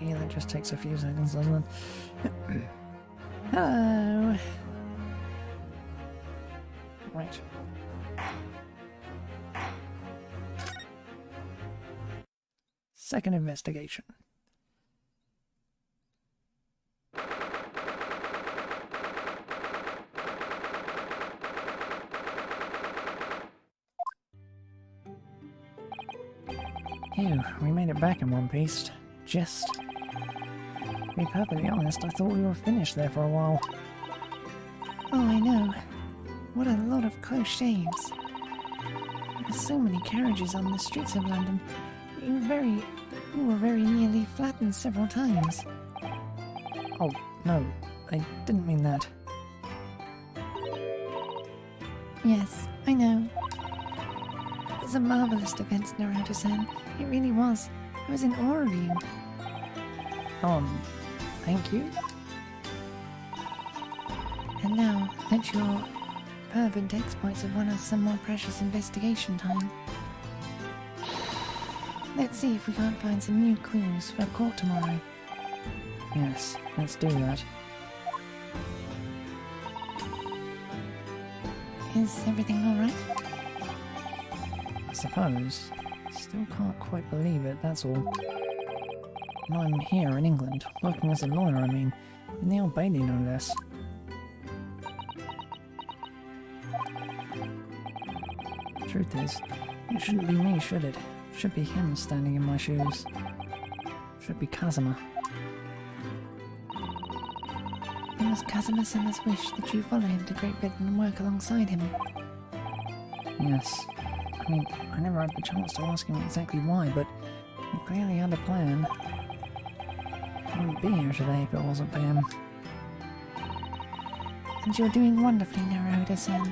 Yeah, that just takes a few seconds, doesn't it? Hello! Right. Second investigation. Phew, we made it back in one piece. Just... To be perfectly honest, I thought we were finished there for a while. Oh, I know. What a lot of close shaves. There's so many carriages on the streets of London. You were very nearly flattened several times. Oh, no. I didn't mean that. Yes, I know. It was a marvellous defense, Naruto-san. It really was. I was in awe of you. Thank you? And now, let your fervent exploits have won us some more precious investigation time. Let's see if we can't find some new clues for court tomorrow. Yes, let's do that. Is everything alright? I suppose. Still can't quite believe it, that's all. And I'm here in England, working as a lawyer, I mean. In the Old Bailey, no less. Truth is, it shouldn't be me, should it? It should be him standing in my shoes. It should be Kazuma. It was Kazuma-sama's wish that you follow him to Great Britain and work alongside him. Yes. I mean, I never had the chance to ask him exactly why, but he clearly had a plan. I wouldn't be here today if it wasn't for him. And you're doing wonderfully, Naruto-san.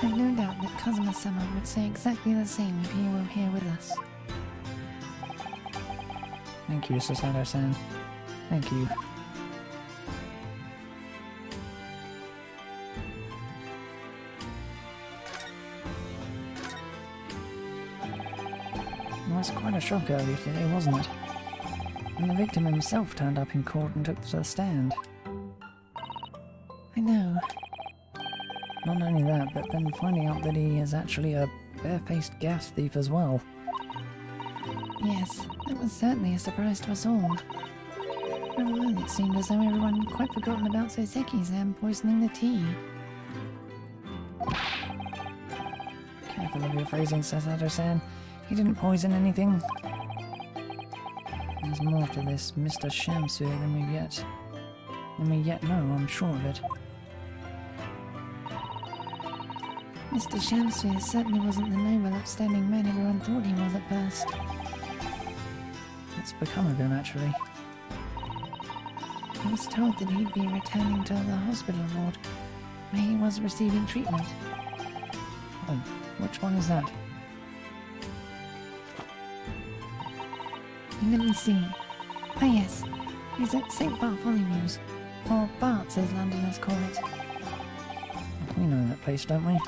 I've no doubt that Kazuma-sama would say exactly the same if he were here with us. Thank you, Susato-san. Thank you. It was quite a shock earlier today, wasn't it? And the victim himself turned up in court and took to the stand. I know. Not only that, but then finding out that he is actually a bare-faced gas thief as well. Yes, that was certainly a surprise to us all. For a while it seemed as though everyone had quite forgotten about Soseki-san poisoning the tea. Careful of your phrasing, Sasato-san. He didn't poison anything. There's more to this Mr. Shamsui than we yet know, I'm sure of it. Mr. Shamsui certainly wasn't the noble, upstanding man everyone thought he was at first. What's become of him, actually? I was told that he'd be returning to the hospital ward, where he was receiving treatment. Oh, which one is that? Let me see. Ah yes, he's at St. Bartholomew's, or Bart's as Londoners call it. We know that place, don't we?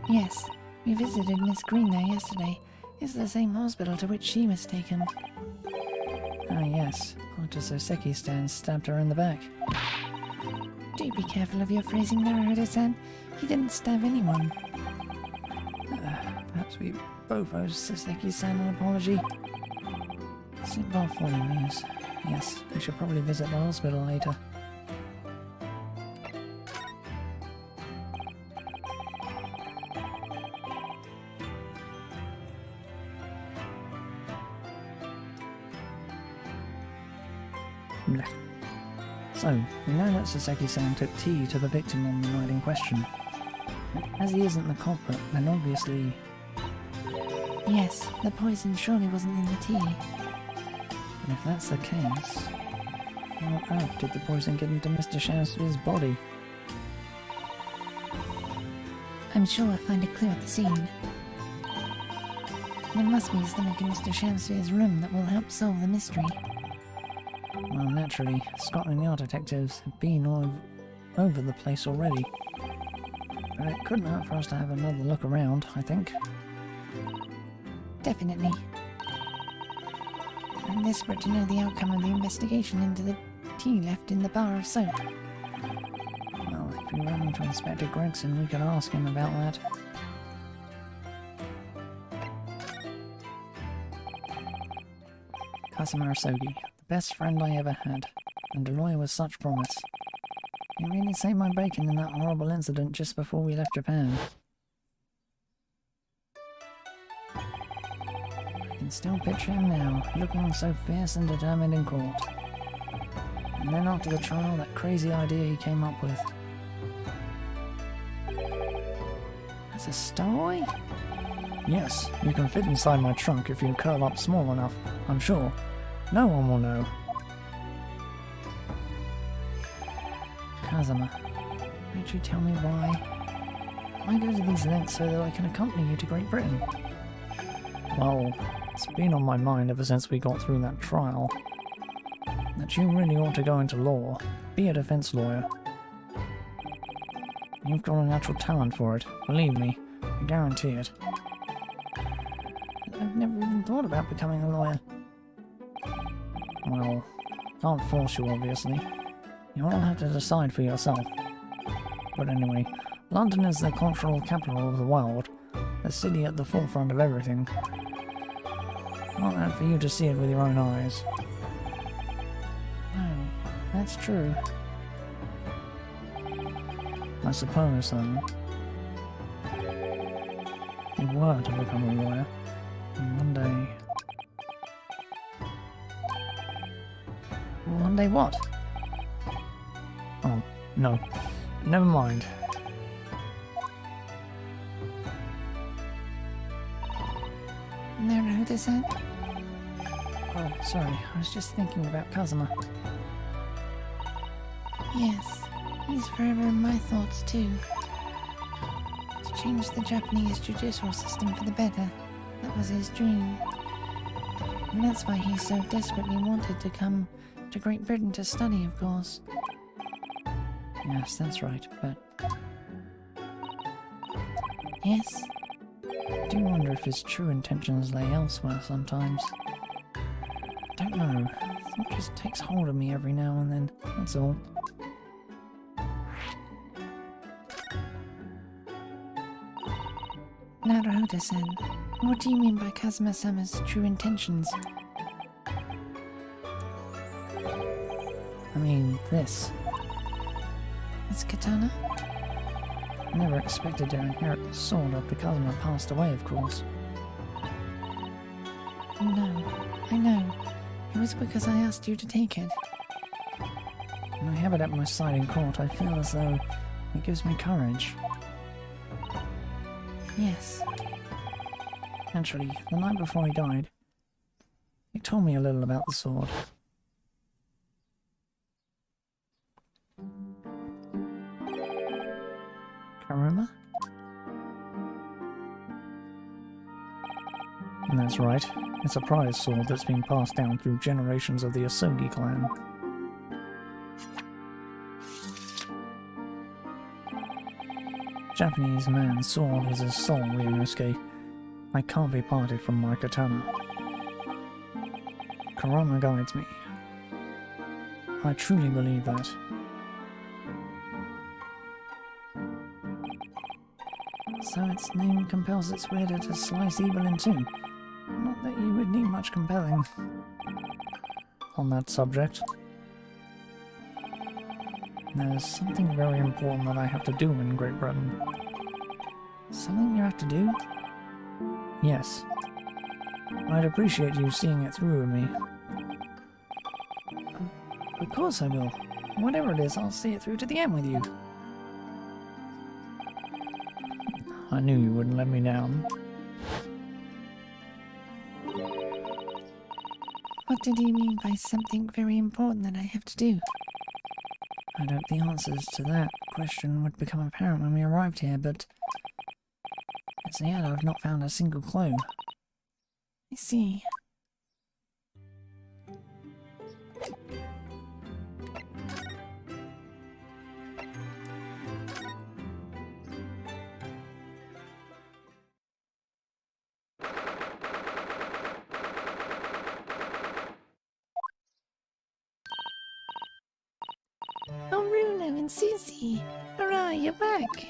Yes, we visited Miss Green there yesterday. It's the same hospital to which she was taken. Ah yes, after Soseki-san stabbed her in the back. Do be careful of your phrasing, Naruto-san. He didn't stab anyone. Perhaps we both owe Soseki-san an apology. St. Bartholomew's. Yes, we should probably visit the hospital later. Blech. So, we know that Soseki-san took tea to the victim on the night in question. As he isn't the culprit, then obviously... Yes, the poison surely wasn't in the tea. But if that's the case, how on earth did the poison get into Mr. Shamsui's body? I'm sure I'll find a clue at the scene. There must be something in Mr. Shamsui's room that will help solve the mystery. Well, naturally, Scotland Yard detectives have been all over the place already. But it couldn't hurt for us to have another look around, I think. Definitely. I'm desperate to know the outcome of the investigation into the tea left in the bar of soap. Well, if you run into Inspector Gregson, we could ask him about that. Kazuma Asogi, the best friend I ever had, and a lawyer with such promise. He really saved my bacon in that horrible incident just before we left Japan. I can still picture him now, looking so fierce and determined in court. And then after the trial, that crazy idea he came up with. As a stowaway? Yes, you can fit inside my trunk if you curl up small enough, I'm sure. No one will know. Kazuma, won't you tell me why? Why go to these lengths so that I can accompany you to Great Britain? Well, it's been on my mind ever since we got through that trial. That you really ought to go into law, be a defense lawyer. You've got a natural talent for it, believe me, I guarantee it. I've never even thought about becoming a lawyer. Well, can't force you obviously. You'll all have to decide for yourself. But anyway, London is the cultural capital of the world, the city at the forefront of everything. I want that for you to see it with your own eyes. No, that's true. I suppose so. If you were to become a lawyer, and one day... One day what? Oh, no. Never mind. Naruto-san? Oh, sorry. I was just thinking about Kazuma. Yes, he's forever in my thoughts too. To change the Japanese judicial system for the better, that was his dream. And that's why he so desperately wanted to come to Great Britain to study, of course. Yes, that's right, but... Yes? I do wonder if his true intentions lay elsewhere sometimes. I don't know. It just takes hold of me every now and then, that's all. Naruto-san, what do you mean by Kazuma-sama's true intentions? I mean, this. This katana? I never expected to inherit the sword after Kazuma passed away, of course. No, I know. It was because I asked you to take it. When I have it at my side in court, I feel as though it gives me courage. Yes. Actually, the night before he died, he told me a little about the sword. Karuma? That's right. It's a prize sword that's been passed down through generations of the Asogi clan. Japanese man's sword is his soul, Ryunosuke. I can't be parted from my katana. Karama guides me. I truly believe that. So its name compels its wielder to slice evil in two. Not that you would need much compelling on that subject. There's something very important that I have to do in Great Britain. Something you have to do? Yes. I'd appreciate you seeing it through with me. Of course I will. Whatever it is, I'll see it through to the end with you. I knew you wouldn't let me down. What did he mean by something very important that I have to do? I'd hoped the answers to that question would become apparent when we arrived here, but as yet I've not found a single clue. I see. and Susie! Hurrah, you're back!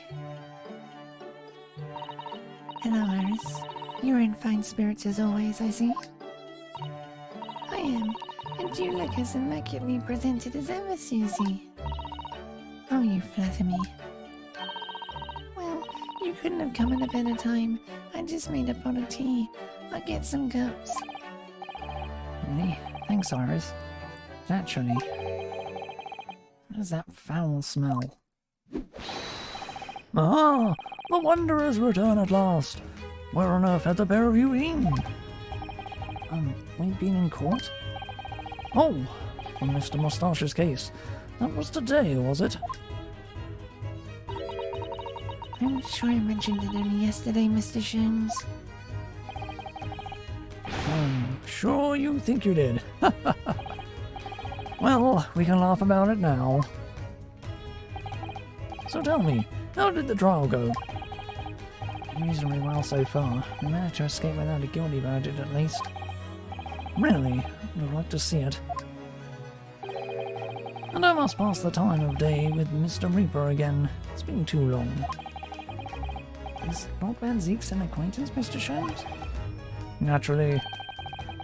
Hello, Iris. You're in fine spirits as always, I see. I am, and you look as immaculately presented as ever, Susie. Oh, you flatter me. Well, you couldn't have come at a better time. I just made a pot of tea. I'll get some cups. Really? Thanks, Iris. Naturally. What is that foul smell? Ah! The Wanderers return at last! Where on earth had the pair of you been? We've been in court? Oh! For Mr. Moustache's case. That was today, was it? I'm sure I mentioned it only yesterday, Mr. Sholmes. I'm sure you think you did. Well, we can laugh about it now. So tell me, how did the trial go? Reasonably well so far. We managed to escape without a guilty verdict at least. Really? I would like to see it. And I must pass the time of day with Mr. Reaper again. It's been too long. Is Lord Van Zeeks an acquaintance, Mr. Sholmes? Naturally.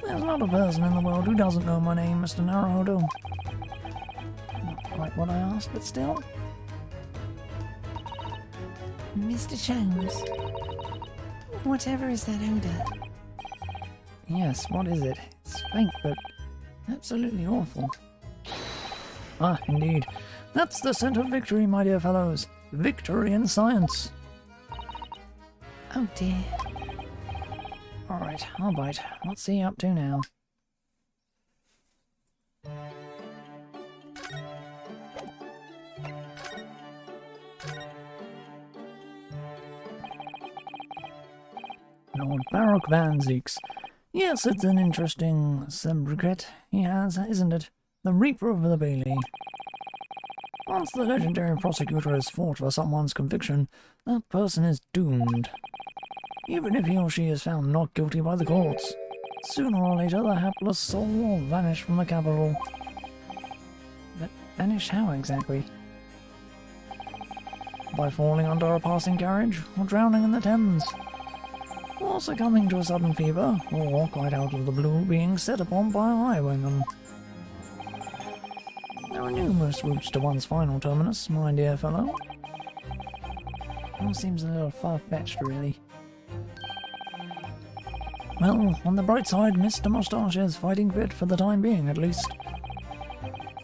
There's not a person in the world who doesn't know my name, Mr. Naruhodo. Not quite what I asked, but still. Mr. Sholmes, whatever is that odor? Yes, what is it? It's faint, but absolutely awful. Ah, indeed. That's the scent of victory, my dear fellows. Victory in science. Oh dear. Alright, I'll bite. What's he up to now? Lord Baroque Van Zeeks. Yes, it's an interesting sobriquet he has, isn't it? The Reaper of the Bailey. Once the legendary prosecutor has fought for someone's conviction, that person is doomed. Even if he or she is found not guilty by the courts, sooner or later the hapless soul will vanish from the capital. But vanish how exactly? By falling under a passing carriage, or drowning in the Thames, or succumbing to a sudden fever, or, quite out of the blue, being set upon by a highwayman. There are numerous routes to one's final terminus, my dear fellow. All seems a little far-fetched, really. Well, on the bright side, Mr. Moustache is fighting fit for the time being, at least.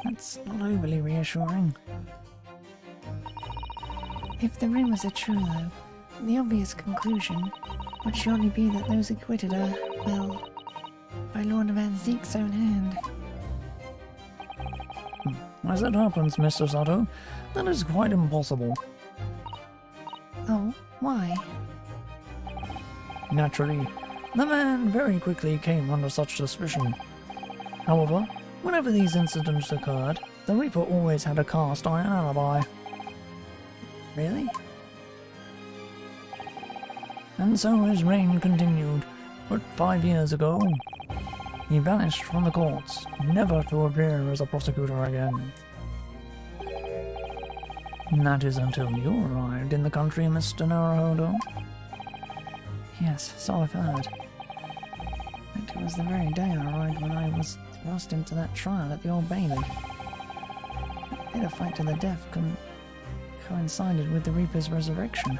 That's not overly reassuring. If the rumours are true, though, the obvious conclusion would surely be that those acquitted are, well, by Lord Van Zeek's own hand. As it happens, Mr. Sato, that is quite impossible. Oh, why? Naturally, the man very quickly came under such suspicion. However, whenever these incidents occurred, the Reaper always had a cast-iron alibi. Really? And so his reign continued, but 5 years ago, he vanished from the courts, never to appear as a prosecutor again. And that is until you arrived in the country, Mr. Naruhodo. Yes, so I've heard. But it was the very day I arrived when I was thrust into that trial at the Old Bailey. That bit of fight to the death coincided with the Reaper's resurrection.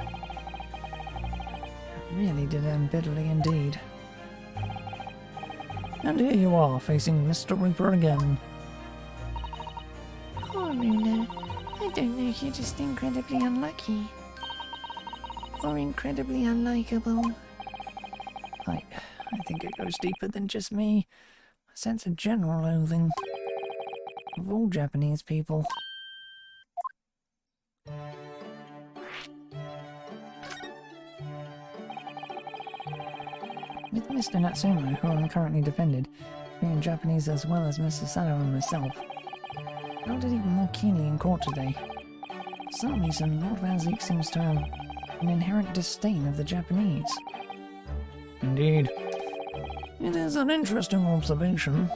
It really did end bitterly indeed. And here you are, facing Mr. Reaper again. Oh, Luna, I don't know if you're just incredibly unlucky. Or incredibly unlikable. I think it goes deeper than just me. A sense of general loathing of all Japanese people. With Mr. Natsumo, who I'm currently defended, being Japanese as well as Mr. Sato and myself, I felt it even more keenly in court today. For some reason, Lord Van Zeek seems to have an inherent disdain of the Japanese. Indeed. It is an interesting observation.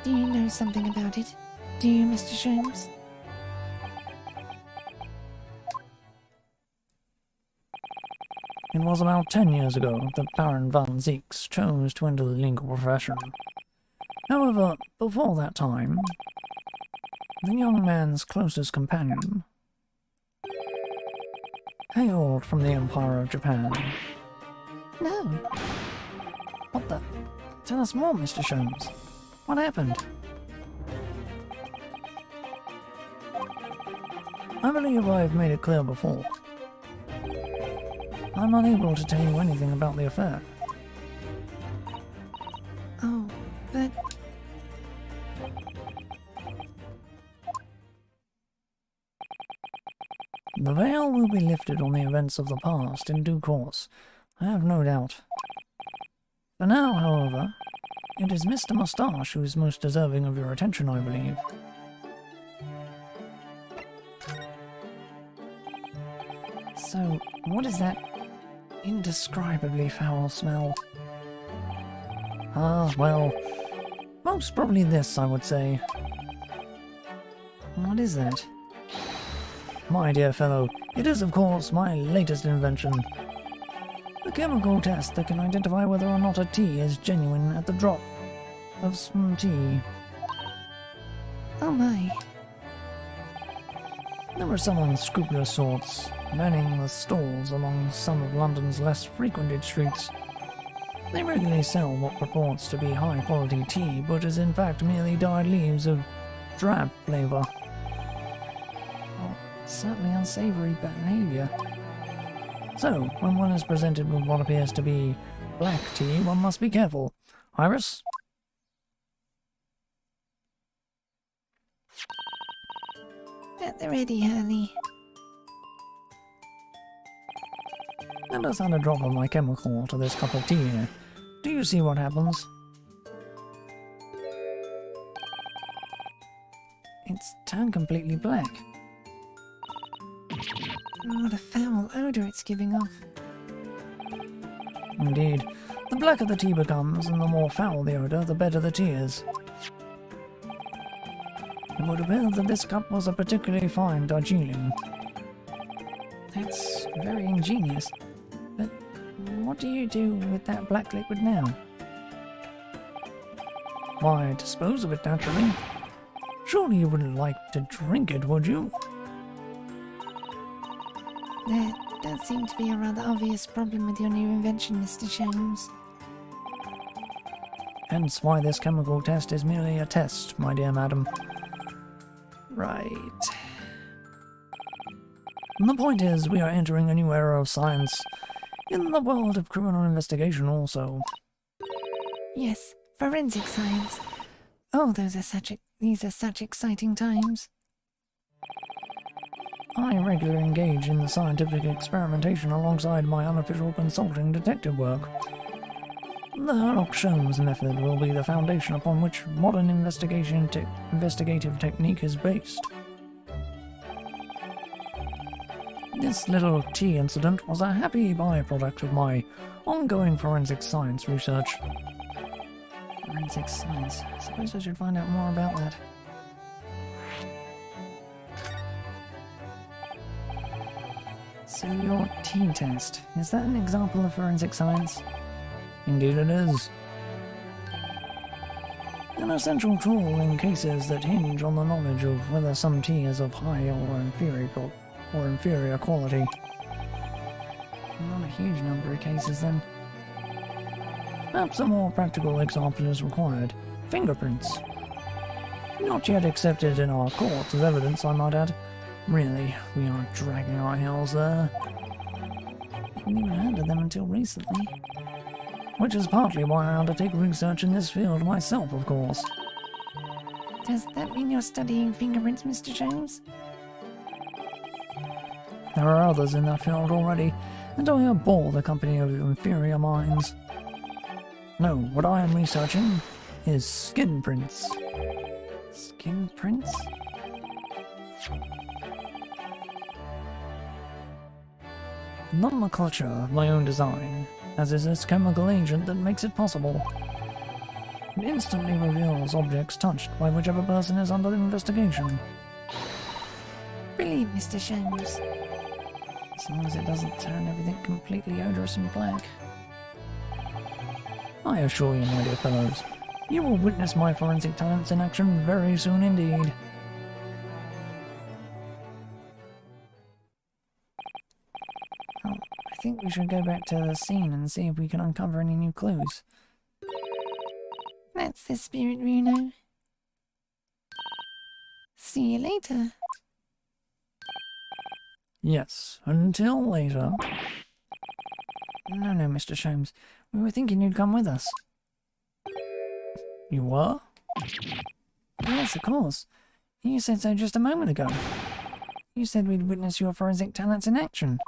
Do you know something about it? Do you, Mr. Sholmes? It was about 10 years ago that Baron van Zieks chose to enter the legal profession. However, before that time, the young man's closest companion hailed from the Empire of Japan. No. What the? Tell us more, Mr. Sholmes. What happened? I believe I've made it clear before. I'm unable to tell you anything about the affair. Oh, but... The veil will be lifted on the events of the past in due course, I have no doubt. For now, however, it is Mr. Moustache who is most deserving of your attention, I believe. So, what is that indescribably foul smell? Well, most probably this, I would say. What is that? My dear fellow, it is of course my latest invention. A chemical test that can identify whether or not a tea is genuine at the drop of some tea. Oh my. There are some unscrupulous sorts manning the stalls along some of London's less frequented streets. They regularly sell what purports to be high-quality tea, but is in fact merely dyed leaves of drab flavour. Well, certainly unsavoury behaviour. So, when one is presented with what appears to be black tea, one must be careful. Iris? At the ready, honey. Let us add a drop of my chemical to this cup of tea here. Do you see what happens? It's turned completely black. What a foul odour it's giving off. Indeed. The blacker the tea becomes, and the more foul the odour, the better the tea is. It would appear that this cup was a particularly fine Darjeeling. That's very ingenious. But what do you do with that black liquid now? Why, dispose of it naturally. Surely you wouldn't like to drink it, would you? There does seem to be a rather obvious problem with your new invention, Mr. Sholmes. Hence why this chemical test is merely a test, my dear madam. Right. And the point is, we are entering a new era of science, in the world of criminal investigation also. Yes, forensic science. Oh, these are such exciting times. I regularly engage in the scientific experimentation alongside my unofficial consulting detective work. The Sherlock Holmes method will be the foundation upon which modern investigative technique is based. This little tea incident was a happy byproduct of my ongoing forensic science research. Forensic science. I suppose I should find out more about that. So your tea test, is that an example of forensic science? Indeed it is. An essential tool in cases that hinge on the knowledge of whether some tea is of high or inferior quality. Not a huge number of cases then. Perhaps a more practical example is required. Fingerprints. Not yet accepted in our courts as evidence, I might add. Really, we are dragging our heels there. I hadn't even heard of them until recently. Which is partly why I undertake research in this field myself, of course. Does that mean you're studying fingerprints, Mr. Sholmes? There are others in that field already, and I abhor the company of inferior minds. No, what I am researching is skin prints. Skin prints? Monoculture of my own design, as is this chemical agent that makes it possible. It instantly reveals objects touched by whichever person is under investigation. Brilliant, Mr. Sholmes. As long as it doesn't turn everything completely odorous and black. I assure you, my dear fellows, you will witness my forensic talents in action very soon indeed. Oh, I think we should go back to the scene and see if we can uncover any new clues. That's the spirit, Bruno. See you later. Yes, until later. No, Mr. Sholmes. We were thinking you'd come with us. You were? Yes, of course. You said so just a moment ago. You said we'd witness your forensic talents in action.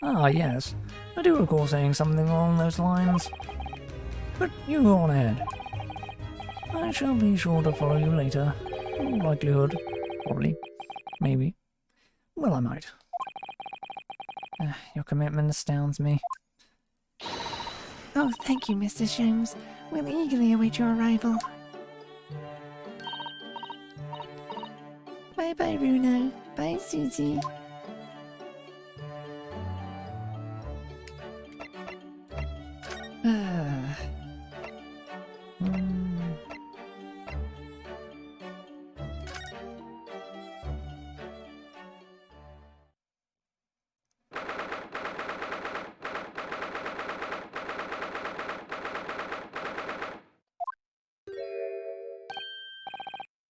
Ah, yes. I do recall saying something along those lines. But you go on ahead. I shall be sure to follow you later. In likelihood. Probably. Maybe. Well, I might. Your commitment astounds me. Oh, thank you, Mr. Sholmes. We'll eagerly await your arrival. Bye-bye, Bruno. Bye, Susie.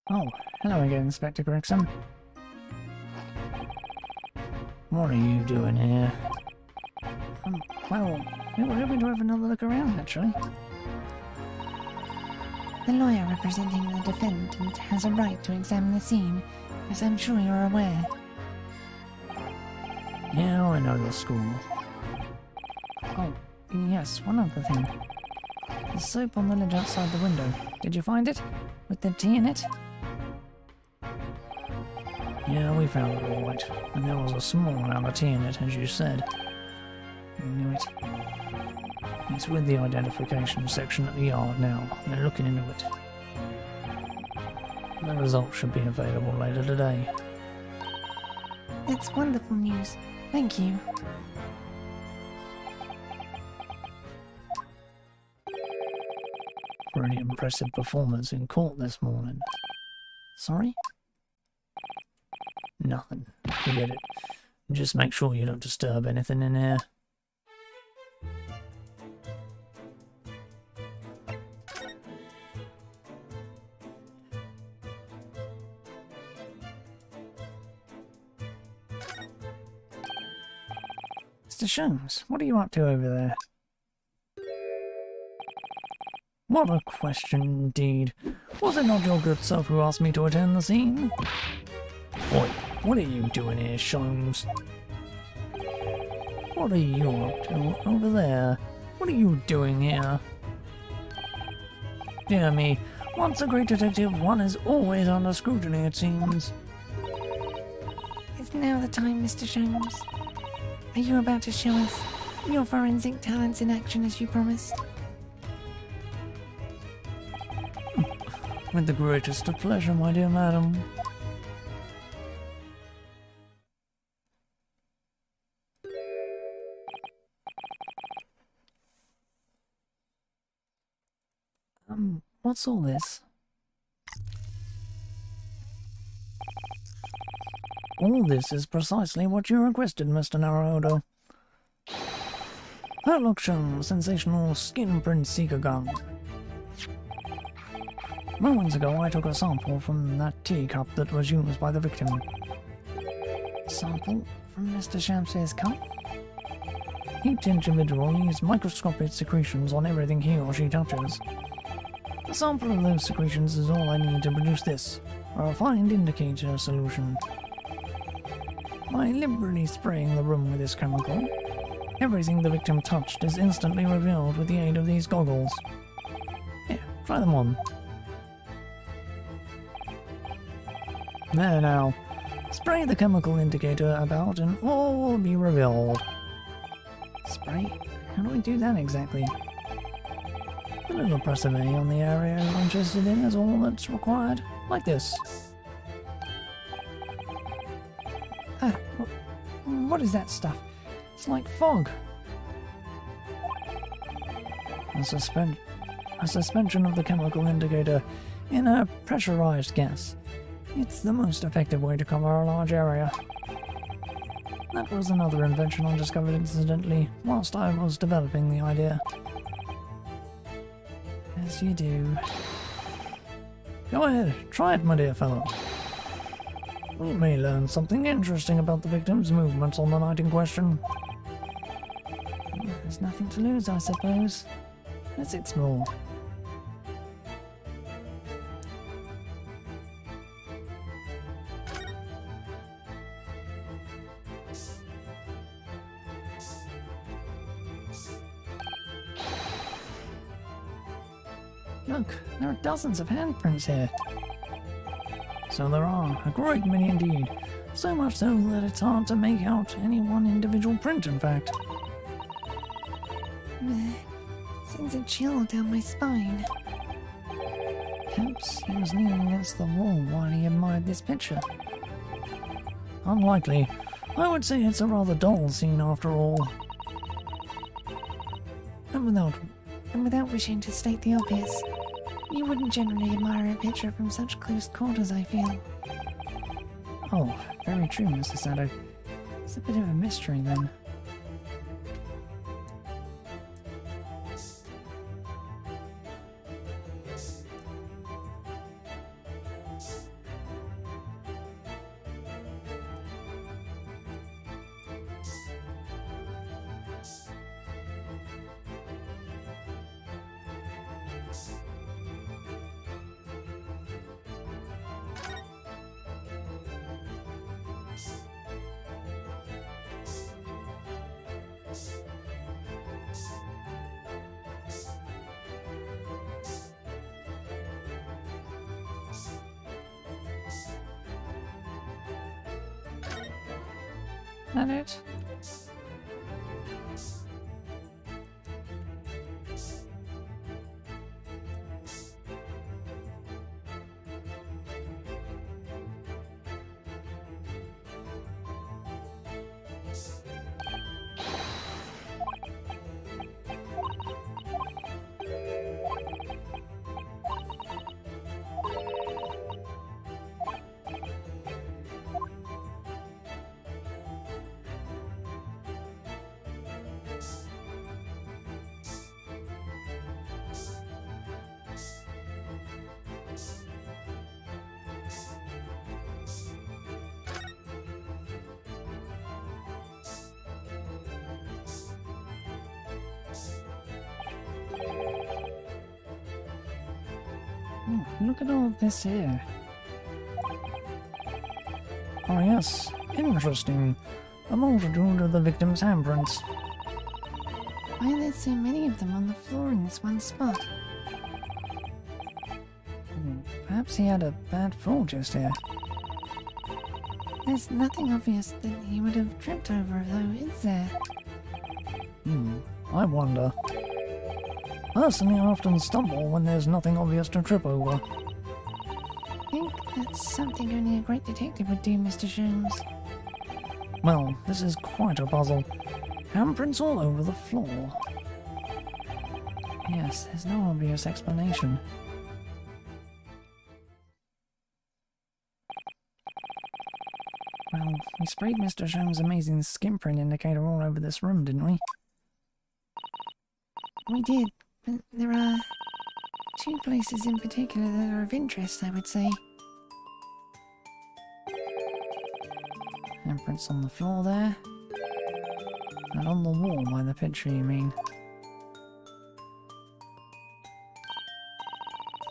Oh, hello again, Inspector Gregson. What are you doing here? Well, we were hoping to have another look around, actually. The lawyer representing the defendant has a right to examine the scene, as I'm sure you're aware. Yeah, I know the school. Oh, yes, one other thing. The soap on the lid outside the window. Did you find it? With the tea in it? Yeah, we found it all right. And there was a small amount of tea in it, as you said. I knew it. It's with the identification section at the yard now. They're looking into it. The results should be available later today. That's wonderful news. Thank you. Pretty impressive performance in court this morning. Sorry? Nothing. Forget it. Just make sure you don't disturb anything in here. Mr. Sholmes, what are you up to over there? What a question indeed. Was it not your good self who asked me to attend the scene? Oi, what are you doing here, Sholmes? What are you up to over there? What are you doing here? Dear me, once a great detective, one is always under scrutiny, it seems. Is now the time, Mr. Sholmes? Are you about to show us your forensic talents in action as you promised? With the greatest of pleasure, my dear madam. What's all this? All this is precisely what you requested, Mr. Naruhodo. Herlock Sholmes, sensational skin print seeker gun. Moments ago I took a sample from that teacup that was used by the victim. Sample from Mr. Shams's cup? Each individual leaves microscopic secretions on everything he or she touches. A sample of those secretions is all I need to produce this, a refined indicator solution. By liberally spraying the room with this chemical, everything the victim touched is instantly revealed with the aid of these goggles. Here, try them on. There now. Spray the chemical indicator about and all will be revealed. Spray? How do we do that exactly? A little press of A on the area you're interested in is all that's required. Like this. Ah, what is that stuff? It's like fog. A suspension of the chemical indicator in a pressurized gas. It's the most effective way to cover a large area. That was another invention I discovered incidentally whilst I was developing the idea. As you do. Go ahead, try it, my dear fellow. We may learn something interesting about the victim's movements on the night in question. There's nothing to lose, I suppose. Let's explore. Look, there are dozens of handprints here. So there are, a great many indeed. So much so that it's hard to make out any one individual print, in fact. Sends a chill down my spine. Perhaps he was leaning against the wall while he admired this picture. Unlikely. I would say it's a rather dull scene after all. And without wishing to state the obvious, you wouldn't generally admire a picture from such close quarters, I feel. Oh, very true, Mr. Sado. It's a bit of a mystery then. That it? Oh, look at all this here. Oh yes, interesting. A multitude of the victim's handprints. Why are there so many of them on the floor in this one spot? Perhaps he had a bad fall just here. There's nothing obvious that he would have tripped over, though, is there? I wonder. Personally, I often stumble when there's nothing obvious to trip over. I think that's something only a great detective would do, Mr. Sholmes. Well, this is quite a puzzle. Handprints all over the floor. Yes, there's no obvious explanation. Well, we sprayed Mr. Sholmes' amazing skin print indicator all over this room, didn't we? We did, but there are two places in particular that are of interest, I would say. Handprints on the floor there. And on the wall by the picture, you mean?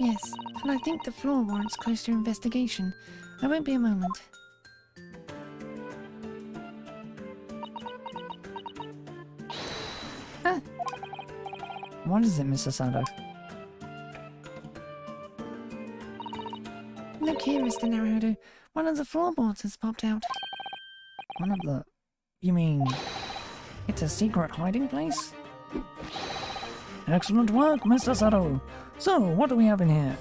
Yes, and I think the floor warrants closer investigation. I won't be a moment. Ah! What is it, Mr. Sado? Look here, Mr. Naruto. One of the floorboards has popped out. One of the... You mean... It's a secret hiding place? Excellent work, Mr. Sato. So, what do we have in here?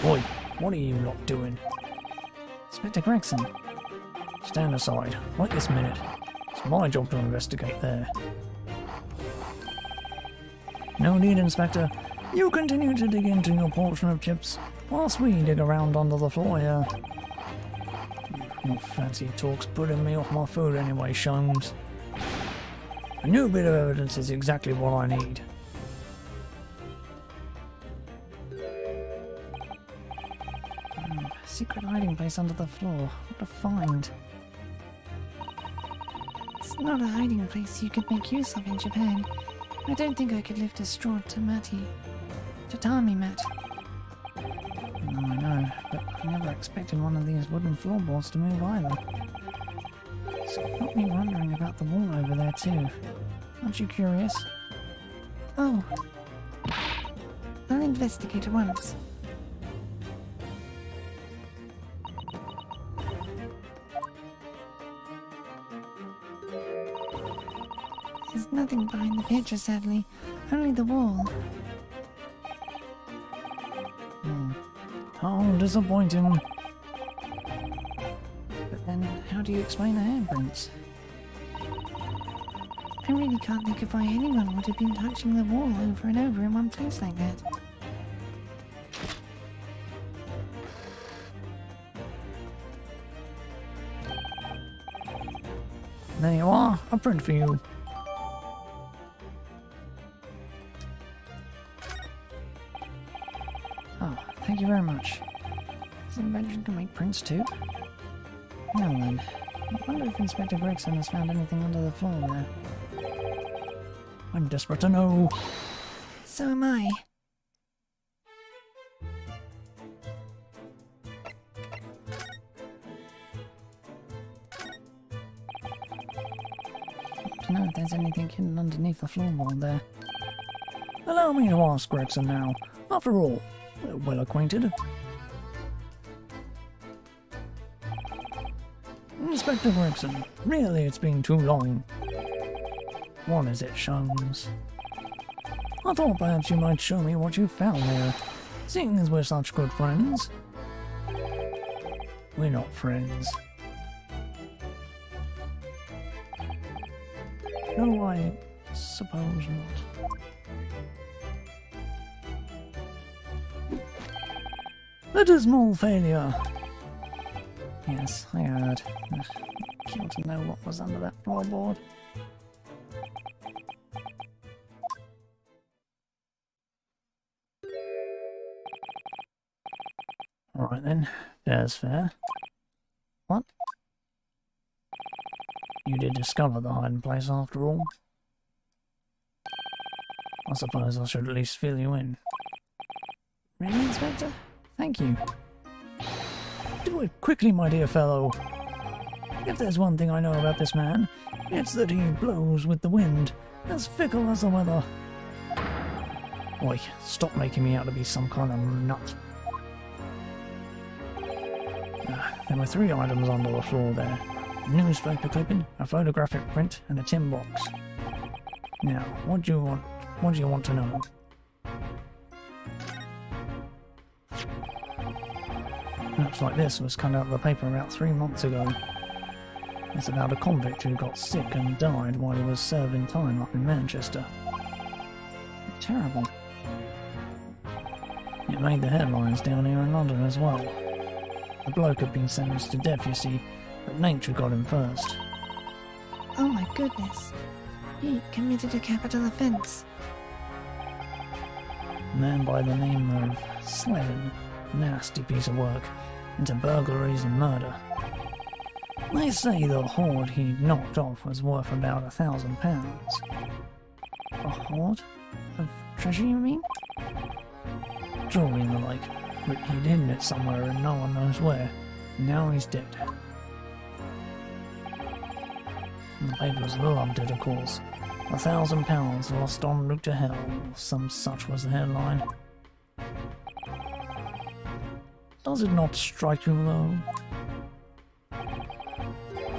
Oi, what are you lot doing? Inspector Gregson. Stand aside, right this minute. It's my job to investigate there. No need, Inspector. You continue to dig into your portion of chips, whilst we dig around under the floor here. Your fancy talk's putting me off my food anyway, Sholmes. A new bit of evidence is exactly what I need. Secret hiding place under the floor. What a find. It's not a hiding place you could make use of in Japan. I don't think I could lift a straw tatami mat. No, I know, but I never expected one of these wooden floorboards to move either. It's got me wondering about the wall over there too. Aren't you curious? Oh. I'll investigate at once. There's nothing behind the picture, sadly. Only the wall. How disappointing. But then, how do you explain the handprints? I really can't think of why anyone would have been touching the wall over and over in one place like that. There you are, a print for you. Oh, thank you very much. This invention can make prints too? Now then, I wonder if Inspector Gregson has found anything under the floor there. I'm desperate to know. So am I. Want to know if there's anything hidden underneath the floorboard there. Allow me to ask Gregson now. After all, we're well acquainted. Inspector Gregson, really it's been too long. What is it, Sholmes? I thought perhaps you might show me what you found there, seeing as we're such good friends. We're not friends. No, I suppose not. A dismal failure. Yes, I heard. Keen to know what was under that floorboard. Alright then, fair's fair. What? You did discover the hiding place after all. I suppose I should at least fill you in. Really, Inspector? Thank you. Do it quickly, my dear fellow. If there's one thing I know about this man, it's that he blows with the wind, as fickle as the weather. Oi, stop making me out to be some kind of nut. There were 3 items under the floor there. A newspaper clipping, a photographic print, and a tin box. Now, what do you want to know? Looks like this was cut out of the paper about 3 months ago. It's about a convict who got sick and died while he was serving time up in Manchester. Terrible. It made the headlines down here in London as well. The bloke had been sentenced to death, you see, but nature got him first. Oh my goodness. He committed a capital offence. A man by the name of Slevin. Nasty piece of work. Into burglaries and murder. They say the hoard he knocked off was worth about £1,000. A hoard? Of treasure, you mean? Jewelry and the like, but he'd hidden it somewhere and no one knows where. Now he's dead. And the papers loved it, of course. £1,000 lost en route to hell, some such was the headline. Does it not strike you, though?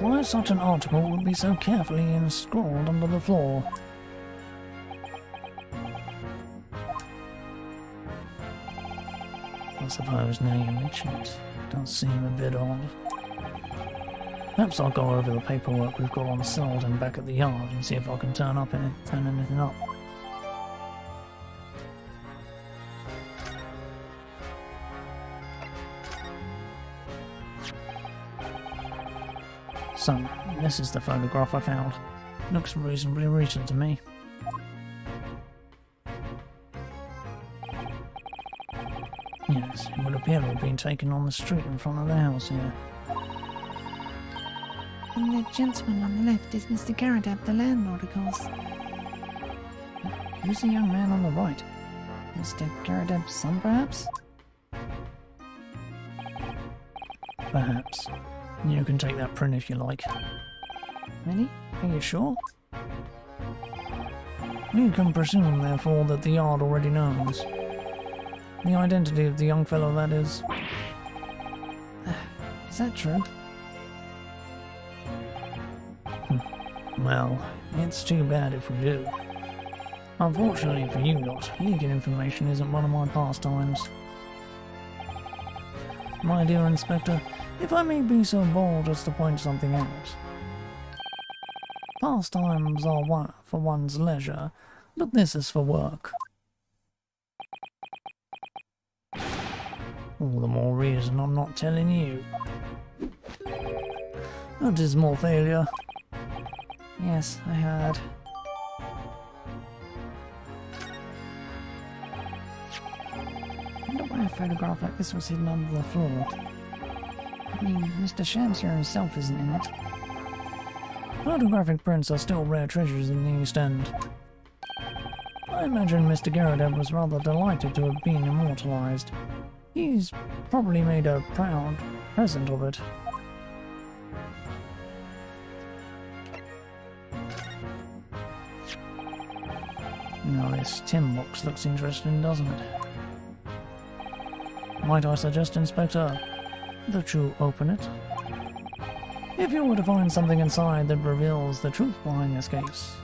Why such an article would be so carefully enscrawled under the floor? I suppose now you mention it, it does seem a bit odd. Perhaps I'll go over the paperwork we've got on salt and back at the yard and see if I can turn anything up. So, this is the photograph I found. Looks reasonably recent to me. Yes, it would appear to have been taken on the street in front of the house here. And the gentleman on the left is Mr. Garadab, the landlord, of course. Who's the young man on the right? Mr. Garadab's son, perhaps? Perhaps. You can take that print if you like. Really? Are you sure? You can presume, therefore, that the yard already knows. The identity of the young fellow, that is. Is that true? Well, it's too bad if we do. Unfortunately for you lot, leaking information isn't one of my pastimes. My dear Inspector, if I may be so bold as to point something out. Pastimes are for one's leisure, but this is for work. All the more reason I'm not telling you. A dismal failure. Yes, I heard. I wonder why a photograph like this was hidden under the floor. I mean, Mr. Shamsir himself isn't in it. Photographic prints are still rare treasures in the East End. I imagine Mr. Garadab was rather delighted to have been immortalized. He's probably made a proud present of it. Now this tin box looks interesting, doesn't it? Might I suggest, Inspector, that you open it? If you were to find something inside that reveals the truth behind this case,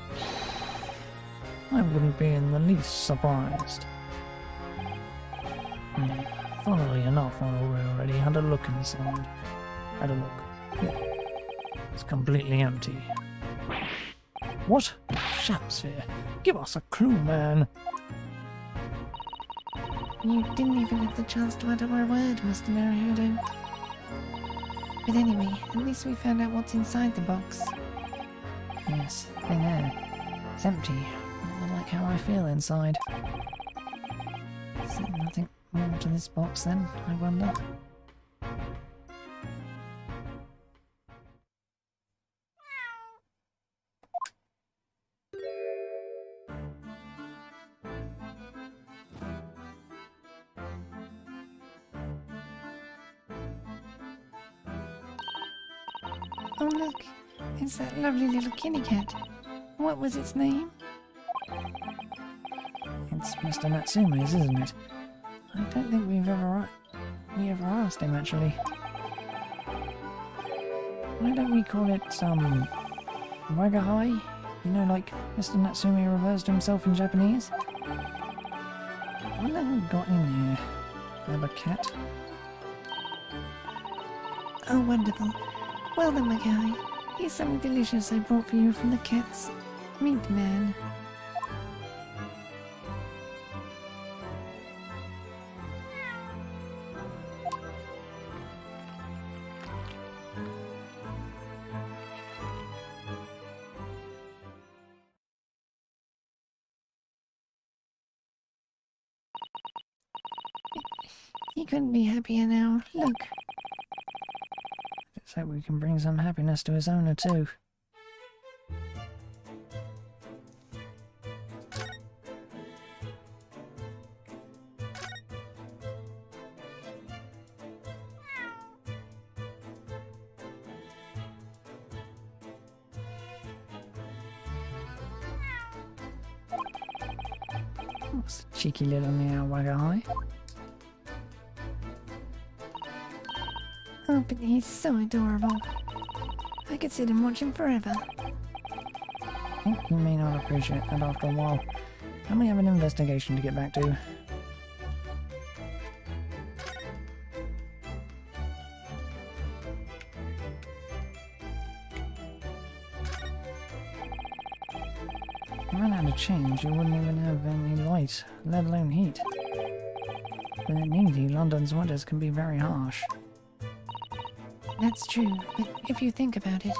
I wouldn't be in the least surprised. Funnily enough, I already had a look inside. Had a look. Yeah. It's completely empty. What? Shamsir, give us a clue, man. You didn't even have the chance to utter a word, Mr. Naruhodo. But anyway, at least we found out what's inside the box. Yes, thin air. It's empty. Not like how I feel inside. Is there nothing more to this box then, I wonder? Oh look, it's that lovely little kitty cat. What was its name? It's Mr. Natsume's, isn't it? I don't think we ever asked him, actually. Why don't we call it, Wagahai? You know, like Mr. Natsume refers to himself in Japanese? I wonder who got in here. Clever cat. Oh, wonderful. Well then, my guy, here's something delicious I brought for you from the cat's meat man. He couldn't be happier now. Look. Let's hope we can bring some happiness to his owner too. What's a cheeky little meow wagahai? Oh, but he's so adorable. I could sit and watch him forever. I think you may not appreciate that after a while. And we have an investigation to get back to. you ran out of change, you wouldn't even have any light, let alone heat. But in Indy, London's winters can be very harsh. That's true, but if you think about it,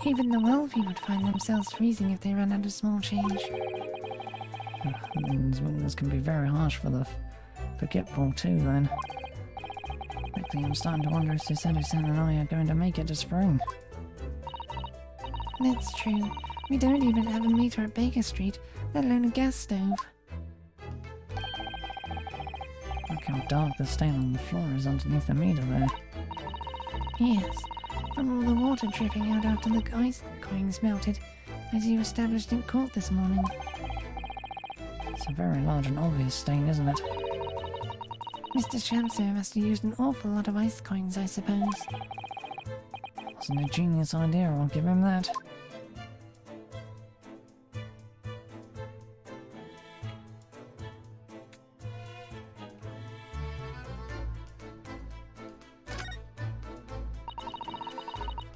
even the wealthy would find themselves freezing if they ran out of small change. London's winters can be very harsh for the forgetful too, then. Frankly, I'm starting to wonder if Susan and I are going to make it to spring. That's true. We don't even have a meter at Baker Street, let alone a gas stove. Look how dark the stain on the floor is underneath the meter there. Yes, from all the water dripping out after the ice coins melted, as you established in court this morning. It's a very large and obvious stain, isn't it? Mr. Shamsu must have used an awful lot of ice coins, I suppose. Wasn't a genius idea, I'll give him that.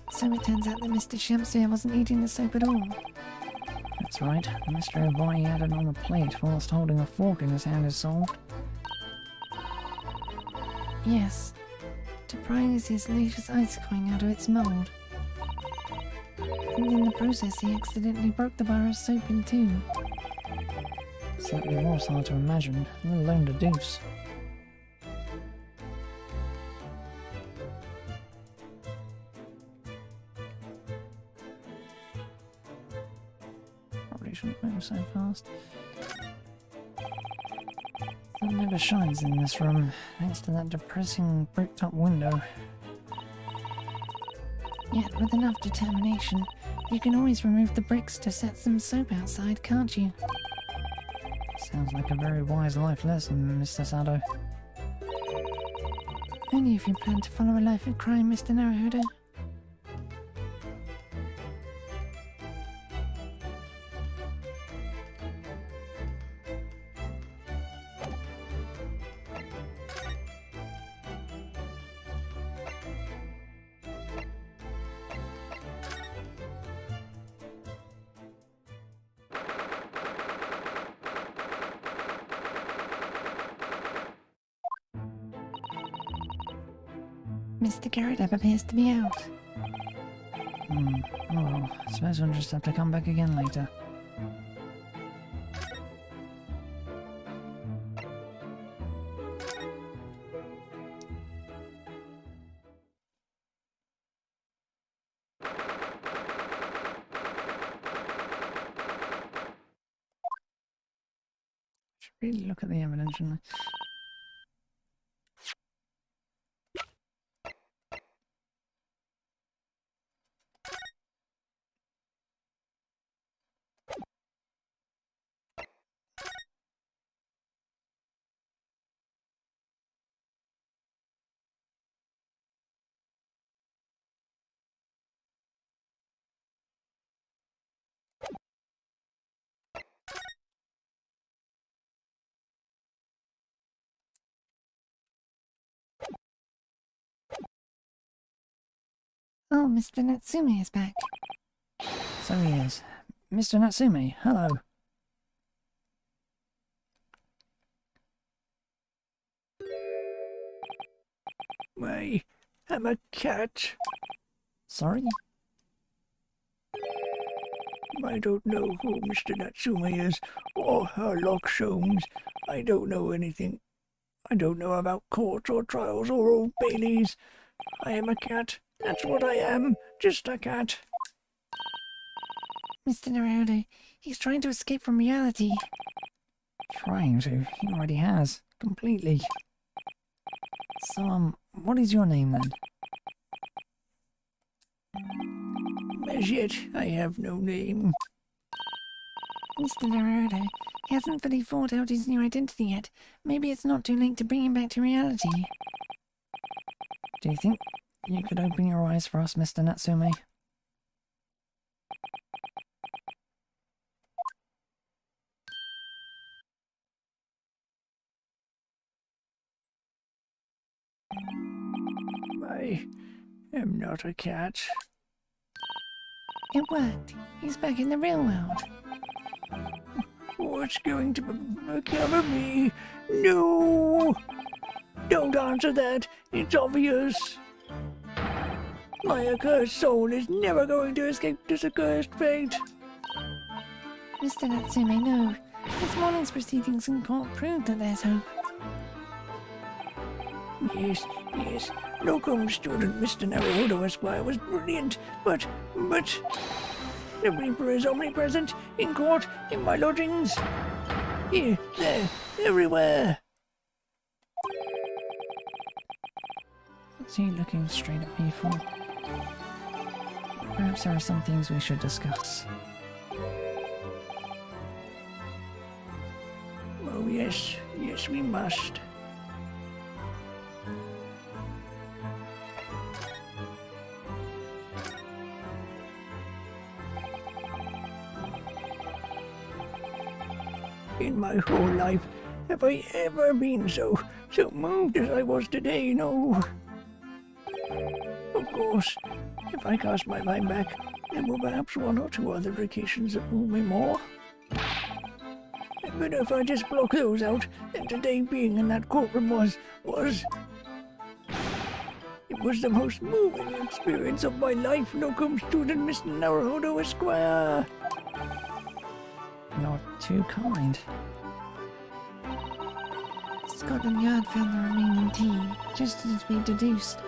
So it turns out that Mr. Shamsu wasn't eating the soap at all. That's right, the mystery of why he had it on the plate whilst holding a fork in his hand is solved. Yes, to prise his latest ice coin out of its mould. And in the process he accidentally broke the bar of soap in two. Certainly was hard to imagine, let alone deduce. Probably shouldn't move so fast. The sun never shines in this room, thanks to that depressing bricked up window. Yet with enough determination, you can always remove the bricks to set some soap outside, can't you? Sounds like a very wise life lesson, Mr. Sado. Only if you plan to follow a life of crime, Mr. Naruhodo. Mr. Garrett appears to be out. Oh well, I suppose we'll just have to come back again later. Should really look at the evidence, shouldn't I? Oh, Mr. Natsume is back. So he is. Mr. Natsume, hello. I am a cat. Sorry? I don't know who Mr. Natsume is, or Herlock Sholmes. I don't know anything. I don't know about courts or trials or old Baileys. I am a cat. That's what I am. Just a cat. Mr. Naruhodo, he's trying to escape from reality. Trying to. He already has. Completely. So, what is your name then? As yet, I have no name. Mr. Naruhodo, he hasn't fully thought out his new identity yet. Maybe it's not too late to bring him back to reality. Do you think you could open your eyes for us, Mr. Natsume? I am not a cat. It worked. He's back in the real world. What's going to become of me? No! Don't answer that. It's obvious. My accursed soul is never going to escape this accursed fate. Mr. Natsume, no. This morning's proceedings in court prove that there's hope. Yes. Locum student Mr. Naruhodo Esquire was brilliant, but the Reaper is omnipresent, in court, in my lodgings. Here, there, everywhere. What's he looking straight at me for? Perhaps there are some things we should discuss. Oh, yes, we must. In my whole life, have I ever been so moved as I was today? No. Of course, if I cast my mind back, there were perhaps one or two other occasions that moved me more. But if I just block those out, then today being in that courtroom was... It was the most moving experience of my life, locum student Mr. Naruhodo Esquire. You're too kind. Scotland Yard found the remaining tea, just as we deduced,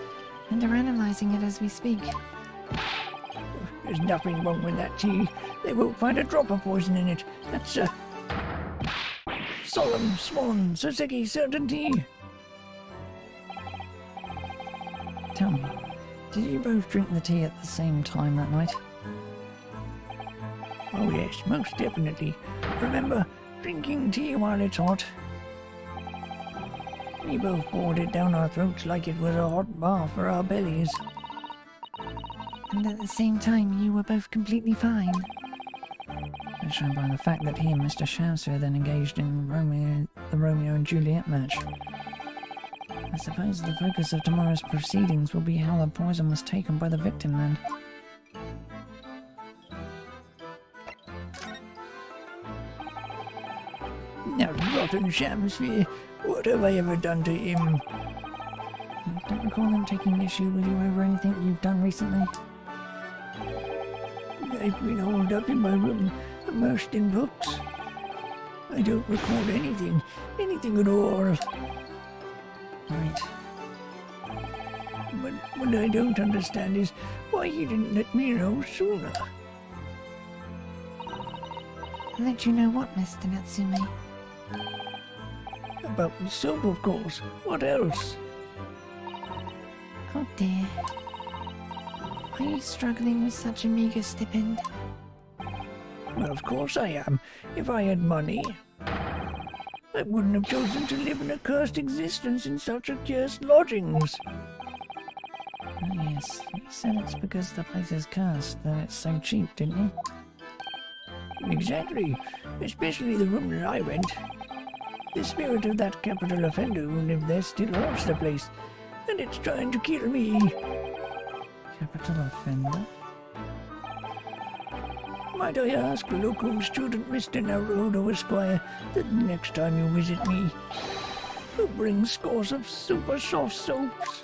and are analysing it as we speak. There's nothing wrong with that tea. They won't find a drop of poison in it. That's a solemn sworn Soseki certainty. Tell me, did you both drink the tea at the same time that night? Oh yes, most definitely. Remember, drinking tea while it's hot. We both poured it down our throats like it was a hot bath for our bellies. And at the same time, you were both completely fine. As shown by the fact that he and Mr. Shamsphere then engaged in the Romeo and Juliet match. I suppose the focus of tomorrow's proceedings will be how the poison was taken by the victim then. Now, rotten Shamsphere, what have I ever done to him? I don't recall him taking issue with you over anything you've done recently. I've been holed up in my room, immersed in books. I don't recall anything at all. Right. But what I don't understand is why he didn't let me know sooner. Let you know what, Mr. Natsume? About the soap, of course. What else? Oh dear. Are you struggling with such a meagre stipend? Well, of course I am. If I had money, I wouldn't have chosen to live an accursed existence in such accursed lodgings. Oh, yes, you said it's because the place is cursed that it's so cheap, didn't you? Exactly. Especially the room that I rent. The spirit of that capital offender who lived there still haunts the place, and it's trying to kill me. Capital offender? Might I ask locum student Mr. Naruhodo Esquire that the next time you visit me, you bring scores of super soft soaps?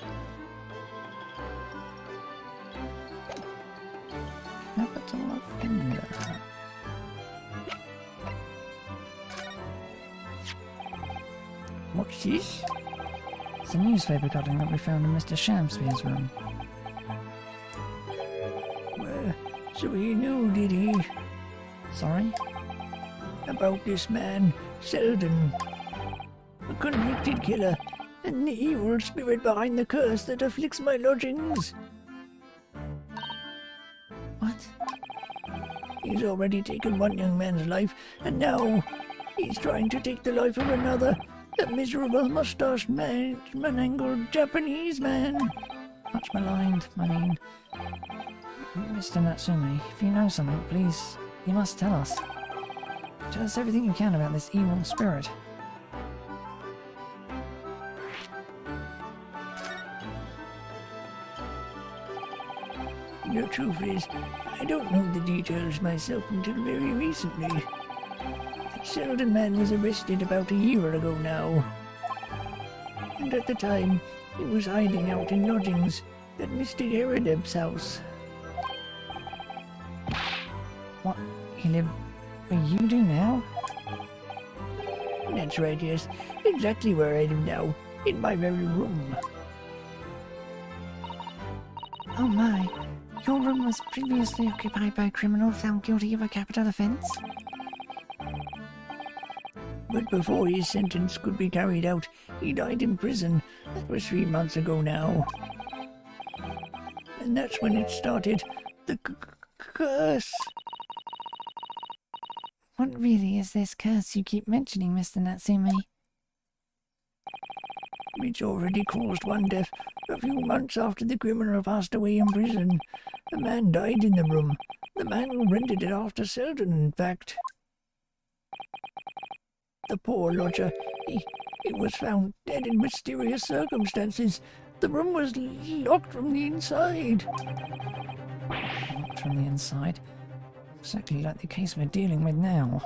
Capital offender. What's this? It's a newspaper cutting that we found in Mr. Shamsphere's room. So he knew, did he? Sorry? About this man, Selden. A convicted killer, and the evil spirit behind the curse that afflicts my lodgings. What? He's already taken one young man's life, and now he's trying to take the life of another. A miserable mustached man, manangled Japanese man. Much maligned, I mean. Mr. Natsume, if you know something, please, you must tell us. Tell us everything you can about this evil spirit. The truth is, I don't know the details myself until very recently. That Selden man was arrested about a year ago now. And at the time, he was hiding out in lodgings at Mr. Garrideb's house. What? He lived where you do now? That's right, yes. Exactly where I do now. In my very room. Oh my. Your room was previously occupied by a criminal found guilty of a capital offence? But before his sentence could be carried out, he died in prison. That was 3 months ago now. And that's when it started. The curse. What really is this curse you keep mentioning, Mr. Natsume? It's already caused one death. A few months after the criminal passed away in prison. The man died in the room. The man who rented it after Selden, in fact. The poor lodger, he was found dead in mysterious circumstances. The room was locked from the inside. Locked from the inside? Exactly like the case we're dealing with now.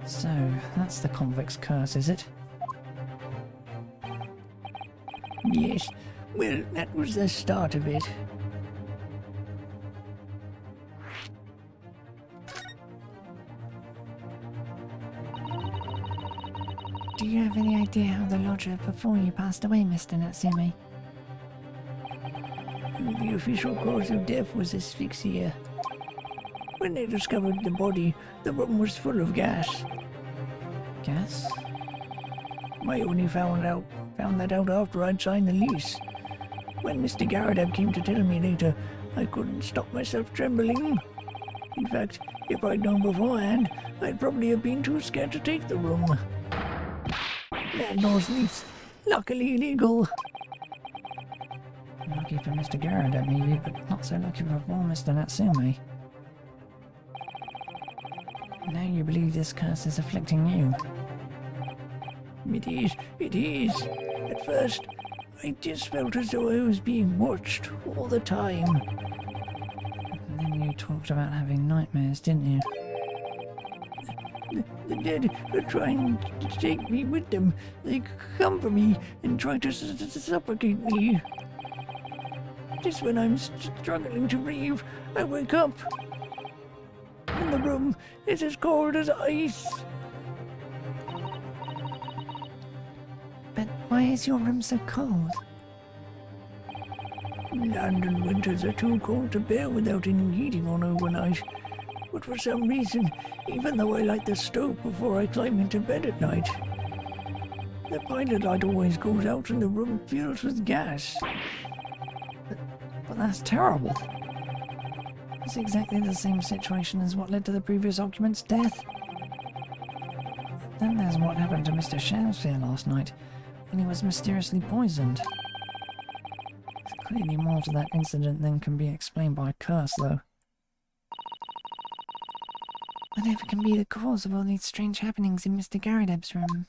So, that's the convict's curse, is it? Yes, well, that was the start of it. Do you have any idea how the lodger before you passed away, Mr. Natsume? The official cause of death was asphyxia. When they discovered the body, the room was full of gas. Gas? I only found that out after I'd signed the lease. When Mr. Garrideb came to tell me later, I couldn't stop myself trembling. In fact, if I'd known beforehand, I'd probably have been too scared to take the room. Landlord's lease, luckily illegal. Lucky for Mr. Garrideb maybe, but not so lucky for poor Mr. Natsume. Now you believe this curse is afflicting you. It is. At first, I just felt as though I was being watched all the time. And then you talked about having nightmares, didn't you? The dead are trying to take me with them. They come for me and try to suffocate me. Just when I'm struggling to breathe, I wake up. And the room is as cold as ice. But why is your room so cold? London winters are too cold to bear without any heating on overnight. But for some reason, even though I light the stove before I climb into bed at night, the pilot light always goes out and the room fills with gas. But that's terrible. It's exactly the same situation as what led to the previous occupant's death. Then there's what happened to Mr. Shamsphere last night, when he was mysteriously poisoned. There's clearly more to that incident than can be explained by a curse, though. Whatever can be the cause of all these strange happenings in Mr. Garrideb's room?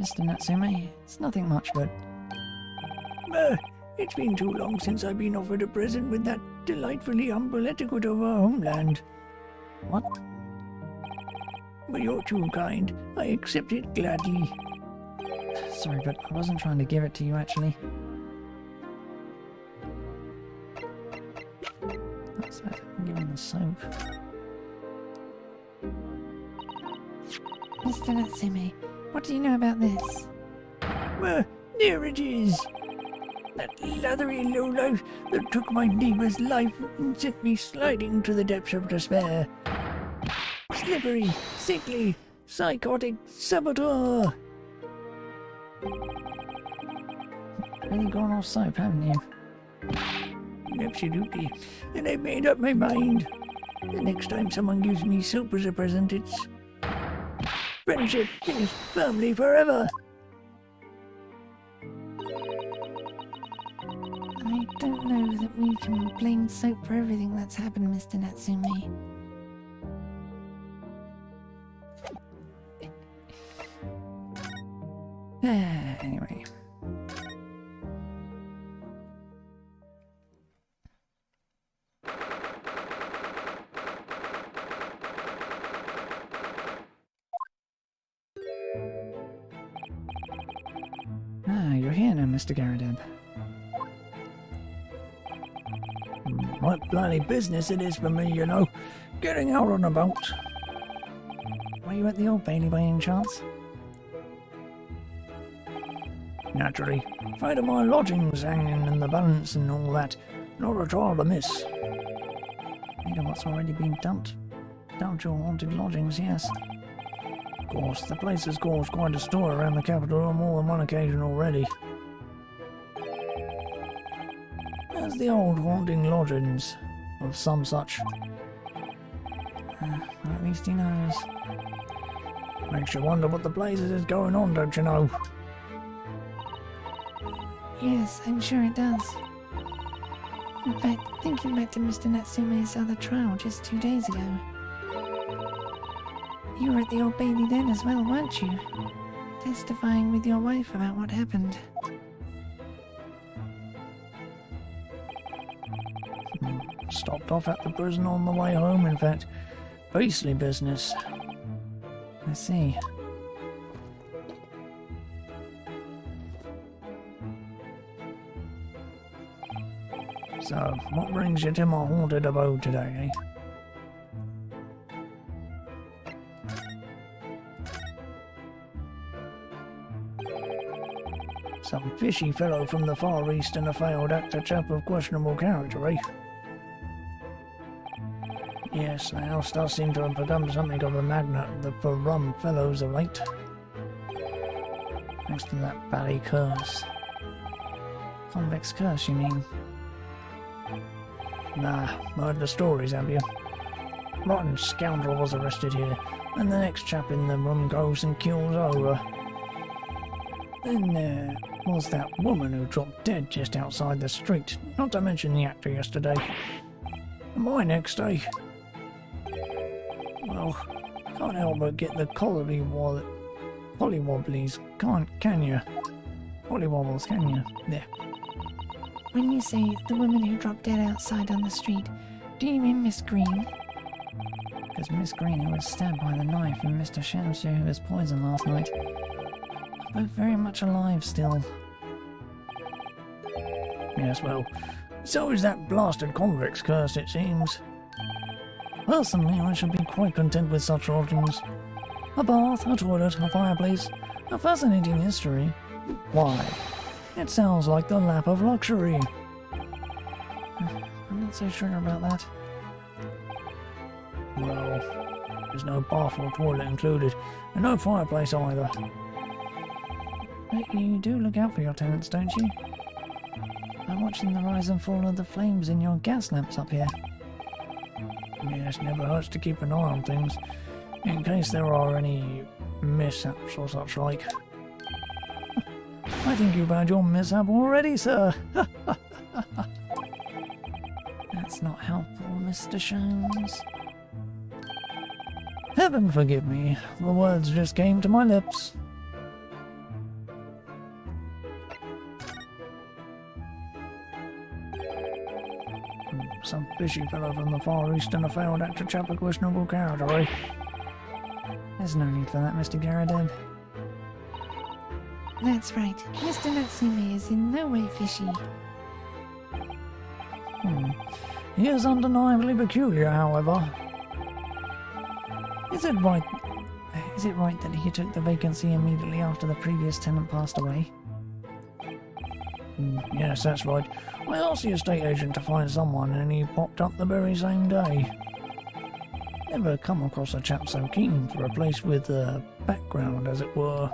Mr. Natsume, it's nothing much, but... It's been too long since I've been offered a present with that delightfully humble etiquette of our homeland. What? But you're too kind. I accept it gladly. Sorry, but I wasn't trying to give it to you, actually. I suppose I can give him the soap. Mr. Natsume, what do you know about this? There it is. That leathery lowlife that took my neighbour's life and sent me sliding to the depths of despair. Slippery, sickly, psychotic saboteur. Really gone off soap, haven't you? Absolutely. And I've made up my mind. The next time someone gives me soap as a present, it's friendship finished firmly forever. I don't know that we can blame soap for everything that's happened, Mr. Natsume. Anyway. You're here now, Mr. Garadeb. What bloody business it is for me, you know. Getting out and about. Were you at the Old Bailey by any chance? Naturally. Afraid of my lodgings hanging in the balance and all that. Not a trial to miss. Afraid of what's already been dumped. Dumped your haunted lodgings, yes. Of course, the place has caused quite a stir around the capital on more than one occasion already. As the old haunting lodgings of some such. Well, at least he knows. Makes you wonder what the blazes is going on, don't you know? Yes, I'm sure it does. In fact, thinking back to Mr. Natsume's other trial just 2 days ago. You were at the Old Bailey then as well, weren't you? Testifying with your wife about what happened. Stopped off at the prison on the way home, in fact. Beastly business. I see. So, what brings you to my haunted abode today, eh? Some fishy fellow from the Far East and a failed actor chap of questionable character, eh? Yes, the house does seem to have become something of a magnet for rum fellows of late. Thanks to that bally curse. Convict's curse, you mean? Nah, heard the stories, have you? Rotten scoundrel was arrested here, and the next chap in the room goes and kills over. Then there was that woman who dropped dead just outside the street, not to mention the actor yesterday. And my next day. Well, can't help but get the collywobblies, can you? Collywobbles, can you? There. When you say the woman who dropped dead outside on the street, do you mean Miss Green? Because Miss Green, who was stabbed by the knife, and Mr. Shamsu, who was poisoned last night, are both very much alive still. Yes, well, so is that blasted convict's curse, it seems. Personally, I should be quite content with such lodgings. A bath, a toilet, a fireplace, a fascinating history. Why? It sounds like the lap of luxury. I'm not so sure about that. Well, there's no bath or toilet included, and no fireplace either. But you do look out for your tenants, don't you? I'm watching the rise and fall of the flames in your gas lamps up here. Yes, never hurts to keep an eye on things, in case there are any mishaps or such like. I think you've had your mishap already, sir. That's not helpful, Mr. Sholmes. Heaven forgive me, the words just came to my lips. Some fishy fellow from the Far East and a failed actor chap of questionable character, eh? There's no need for that, Mr. Garadeb. That's right. Mr. Natsume is in no way fishy. He is undeniably peculiar, however. Is it right that he took the vacancy immediately after the previous tenant passed away? Yes, that's right. I asked the estate agent to find someone and he popped up the very same day. Never come across a chap so keen for a place with a background, as it were.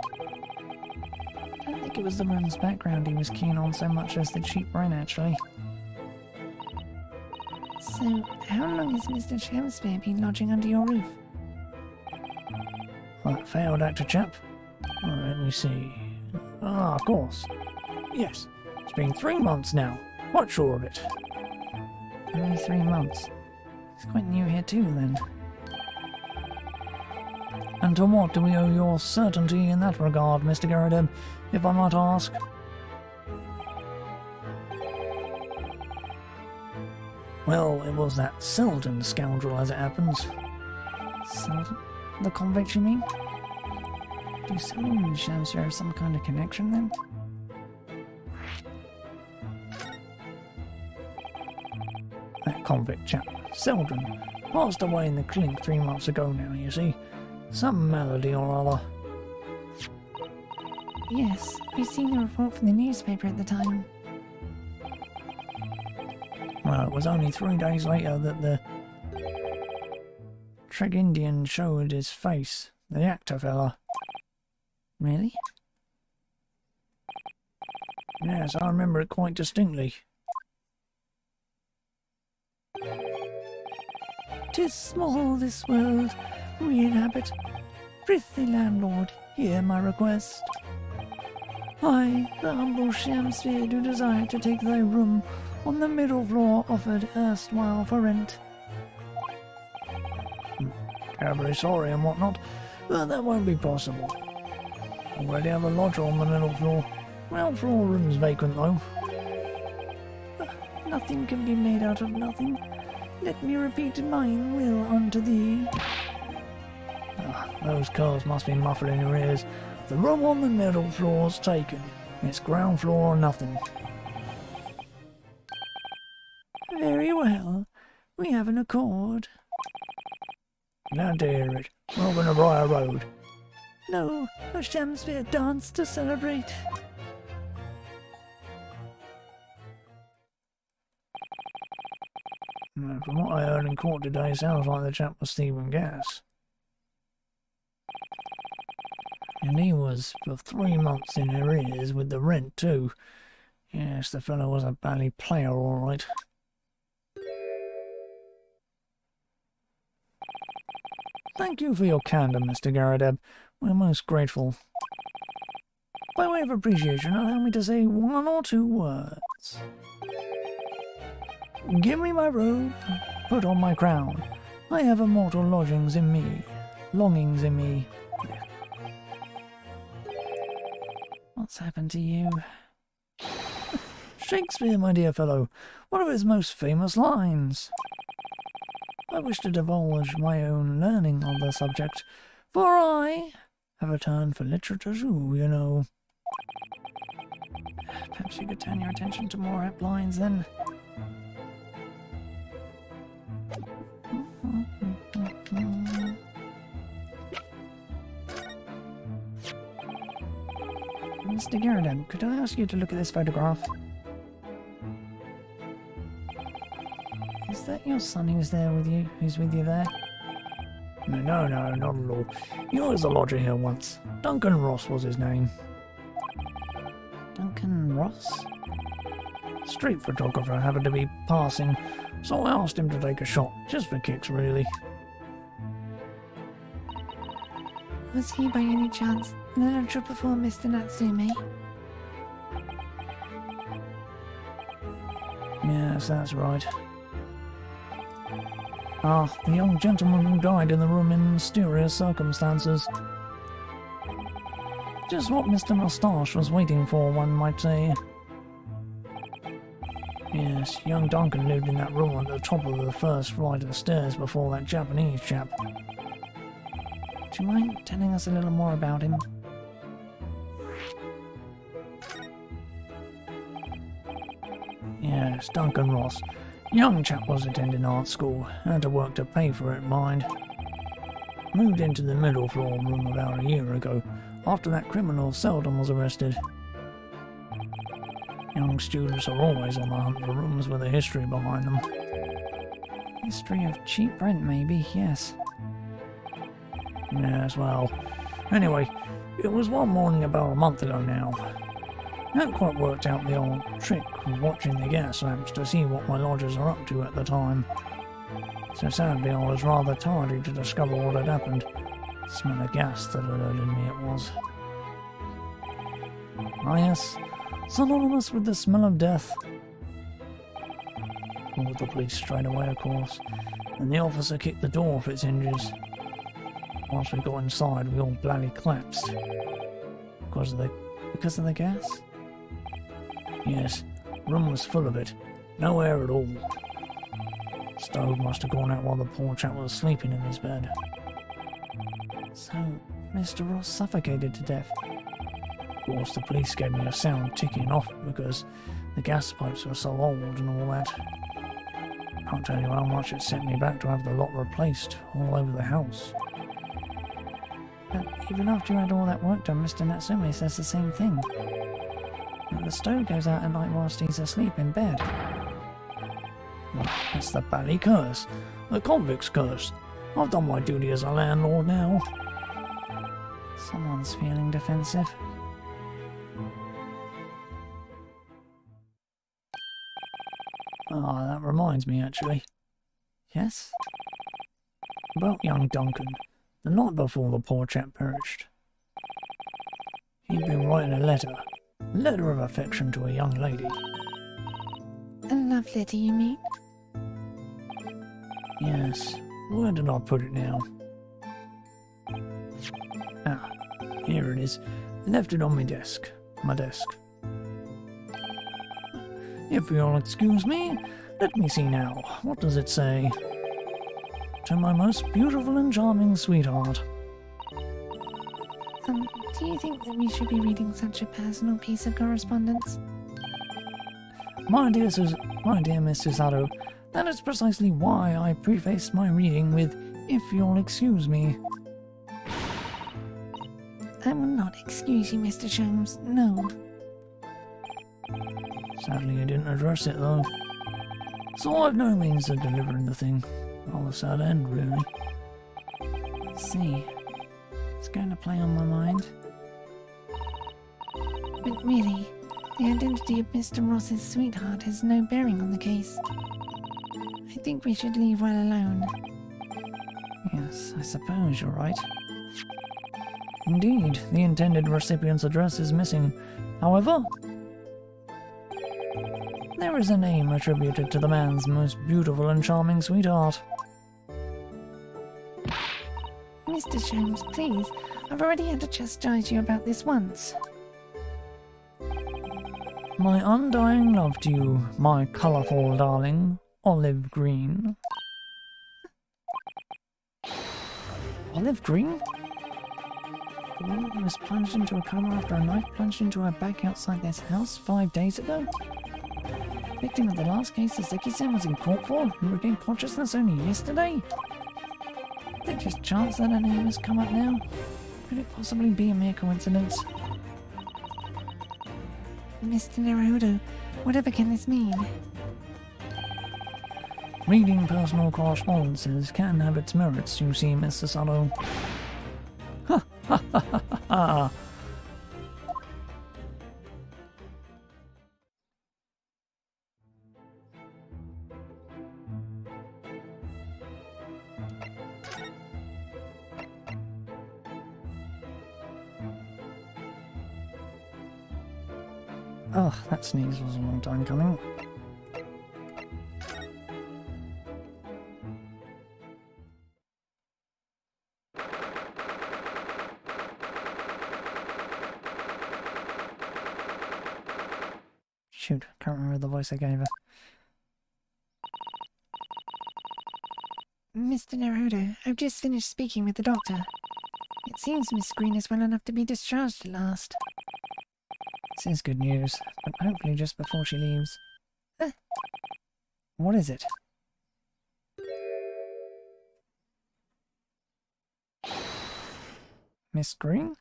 I don't think it was the room's background he was keen on so much as the cheap rent, actually. So, how long has Mr. Shakespeare been lodging under your roof? That failed actor chap? Let me see. Ah, of course. Yes, it's been 3 months now. Quite sure of it. Only 3 months. It's quite new here too, then. And to what do we owe your certainty in that regard, Mr. Garrideb, if I might ask? Well, it was that Selden scoundrel, as it happens. Selden? The convict, you mean? Do Selden and Shamsir have some kind of connection, then? That convict chap, Selden, passed away in the clink 3 months ago now, you see. Some malady or other. Yes, I've seen the report from the newspaper at the time. Well, it was only 3 days later that the Treg Indian showed his face, the actor fella. Really? Yes, I remember it quite distinctly. 'Tis small, this world we inhabit. Prithee, landlord, hear my request. I, the humble Shamsir, do desire to take thy room on the middle floor offered erstwhile for rent. Terribly sorry and whatnot, but that won't be possible. Already have a lodger on the middle floor. Ground floor room's vacant though. Nothing can be made out of nothing. Let me repeat mine will unto thee. Those cars must be muffling your ears. The room on the middle floor's taken. It's ground floor or nothing. Very well. We have an accord. Glad to hear it. Welcome to Briar Road. No, a Shamsir dance to celebrate. From what I heard in court today, sounds like the chap was Stephen Gass. And he was for 3 months in arrears with the rent too. Yes, the fellow was a bally player, all right. Thank you for your candour, Mr. Garrideb. We're most grateful. By way of appreciation, allow me to say 1 or 2 words. Give me my robe, put on my crown. I have immortal lodgings in me, longings in me. What's happened to you? Shakespeare, my dear fellow, one of his most famous lines. I wish to divulge my own learning on the subject, for I have a turn for literature too, you know. Perhaps you could turn your attention to more apt lines then. Mr. Garrideb, could I ask you to look at this photograph? Is that your son who's with you there? No, not at all. He was a lodger here once. Duncan Ross was his name. Duncan Ross? Street photographer happened to be passing, so I asked him to take a shot, just for kicks really. Was he by any chance the literature before Mr. Natsume? Yes, that's right. Ah, the young gentleman who died in the room in mysterious circumstances. Just what Mr. Moustache was waiting for, one might say. Yes, young Duncan lived in that room at the top of the first flight of stairs before that Japanese chap. Would you mind telling us a little more about him? Yes, Duncan Ross. Young chap was attending art school, had to work to pay for it, mind. Moved into the middle floor room about a year ago, after that criminal Selden was arrested. Young students are always on the hunt for rooms with a history behind them. History of cheap rent, maybe, yes. Yes, well, anyway, it was one morning about a month ago now. Hadn't quite worked out the old trick of watching the gas lamps to see what my lodgers are up to at the time. So sadly I was rather tardy to discover what had happened. The smell of gas that alerted me it was. Ah yes, synonymous with the smell of death. called the police straight away, of course, and the officer kicked the door off its hinges. Once we got inside, we all bloody collapsed. Because of the gas? Yes, the room was full of it. No air at all. Stove must have gone out while the poor chap was sleeping in his bed. So, Mr. Ross suffocated to death. Of course, the police gave me a sound ticking off because the gas pipes were so old and all that. Can't tell you how much it set me back to have the lot replaced all over the house. But even after you had all that work done, Mr. Natsume says the same thing. The stove goes out at night whilst he's asleep in bed. Well, that's the bally curse. The convict's curse. I've done my duty as a landlord now. Someone's feeling defensive. Ah, that reminds me, actually. Yes? About young Duncan, the night before the poor chap perished. He'd been writing a letter of affection to a young lady. A love letter, you mean? Yes, where did I put it now? Ah, here it is. I left it on my desk. If you'll excuse me, let me see now. What does it say? To my most beautiful and charming sweetheart. Do you think that we should be reading such a personal piece of correspondence? My dear Miss Susato, that is precisely why I prefaced my reading with, if you'll excuse me. I will not excuse you, Mr. Sholmes, no. Sadly, you didn't address it, though. So I've no means of delivering the thing. On the sad end, really. See, it's going to play on my mind. But really, the identity of Mr. Ross's sweetheart has no bearing on the case. I think we should leave well alone. Yes, I suppose you're right. Indeed, the intended recipient's address is missing. However, there is a name attributed to the man's most beautiful and charming sweetheart. Mr. Sholmes, please, I've already had to chastise you about this once. My undying love to you, my colourful darling, Olive Green. Olive Green? The woman who was plunged into a coma after a knife plunged into her back outside this house 5 days ago? Victim of the last case Saseki-san was in court for, who regained consciousness only yesterday? Is it just chance that her name has come up now? Could it possibly be a mere coincidence? Mr. Naruhodo, whatever can this mean? Reading personal correspondences can have its merits, you see, Mr. Sato. Ha ha ha ha ha! Oh, that sneeze was a long time coming. Shoot, can't remember the voice I gave her. Mr. Naruhodo, I've just finished speaking with the doctor. It seems Miss Green is well enough to be discharged at last. This is good news, but hopefully just before she leaves. What is it? Miss Green?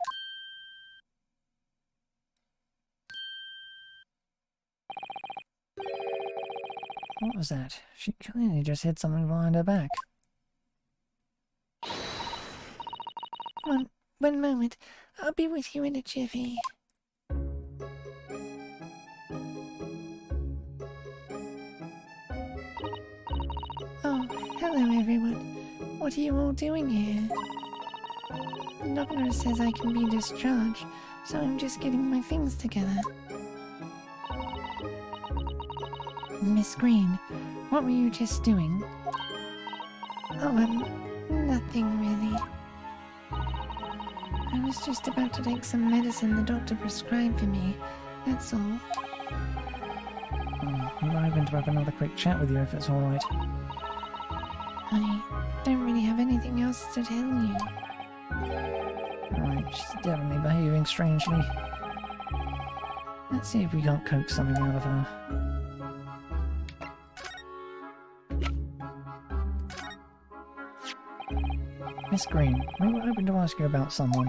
What was that? She clearly just hit something behind her back. One moment. I'll be with you in a jiffy. Oh, hello everyone. What are you all doing here? The doctor says I can be discharged, so I'm just getting my things together. Miss Green, What were you just doing? Oh, nothing really. I was just about to take some medicine the doctor prescribed for me, that's all. We were hoping to have another quick chat with you if it's alright. I don't really have anything else to tell you. Right, she's definitely behaving strangely. Let's see if we can't coax something out of her. Miss Green, we were hoping to ask you about someone.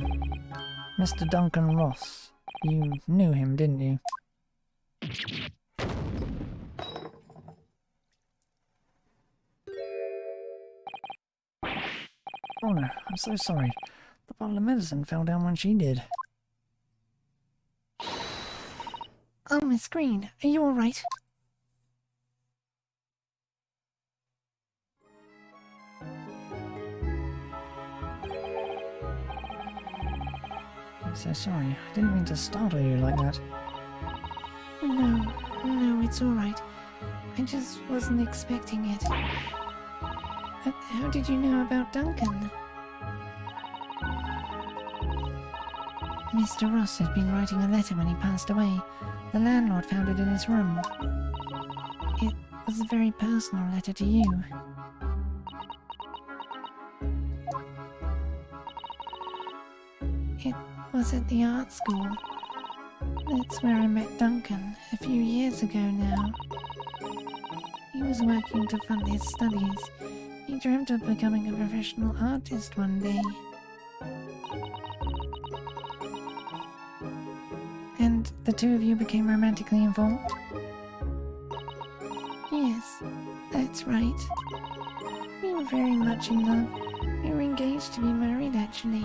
Mr. Duncan Ross. You knew him, didn't you? Oh no, I'm so sorry. The bottle of medicine fell down when she did. Oh, Miss Green, are you alright? I'm so sorry. I didn't mean to startle you like that. No, it's alright. I just wasn't expecting it. But how did you know about Duncan? Mr. Ross had been writing a letter when he passed away. The landlord found it in his room. It was a very personal letter to you. It was at the art school. That's where I met Duncan a few years ago now. He was working to fund his studies. He dreamt of becoming a professional artist one day. And the two of you became romantically involved? Yes, that's right. We were very much in love. We were engaged to be married, actually.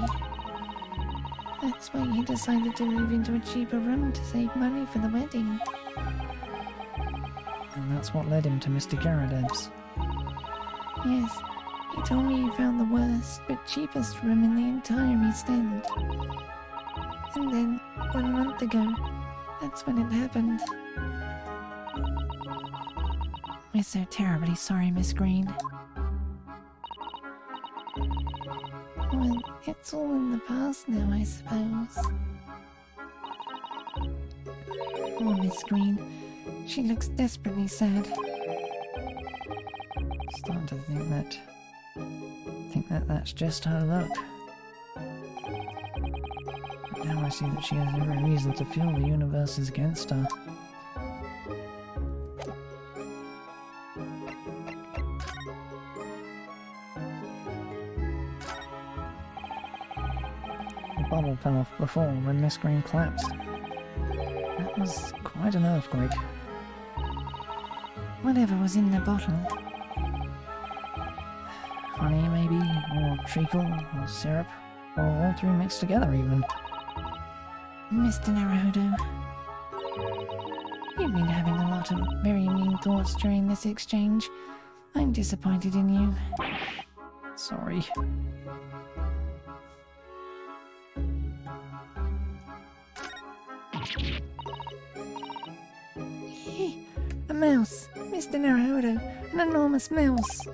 That's why he decided to move into a cheaper room to save money for the wedding. And that's what led him to Mr. Garradeb's. Yes, he told me he found the worst but cheapest room in the entire East End. And then, 1 month ago, that's when it happened. We're so terribly sorry, Miss Green. Well, it's all in the past now, I suppose. Poor Miss Green. She looks desperately sad. Starting to think that that's just her luck. But now I see that she has every reason to feel the universe is against her. The bottle fell off before when Miss Green collapsed. That was quite an earthquake. Whatever was in the bottle. Honey, maybe, or treacle, or syrup, or all three mixed together even. Mr. Naruhodo, you've been having a lot of very mean thoughts during this exchange. I'm disappointed in you. Sorry. A mouse! Mr. Naruhodo, an enormous mouse!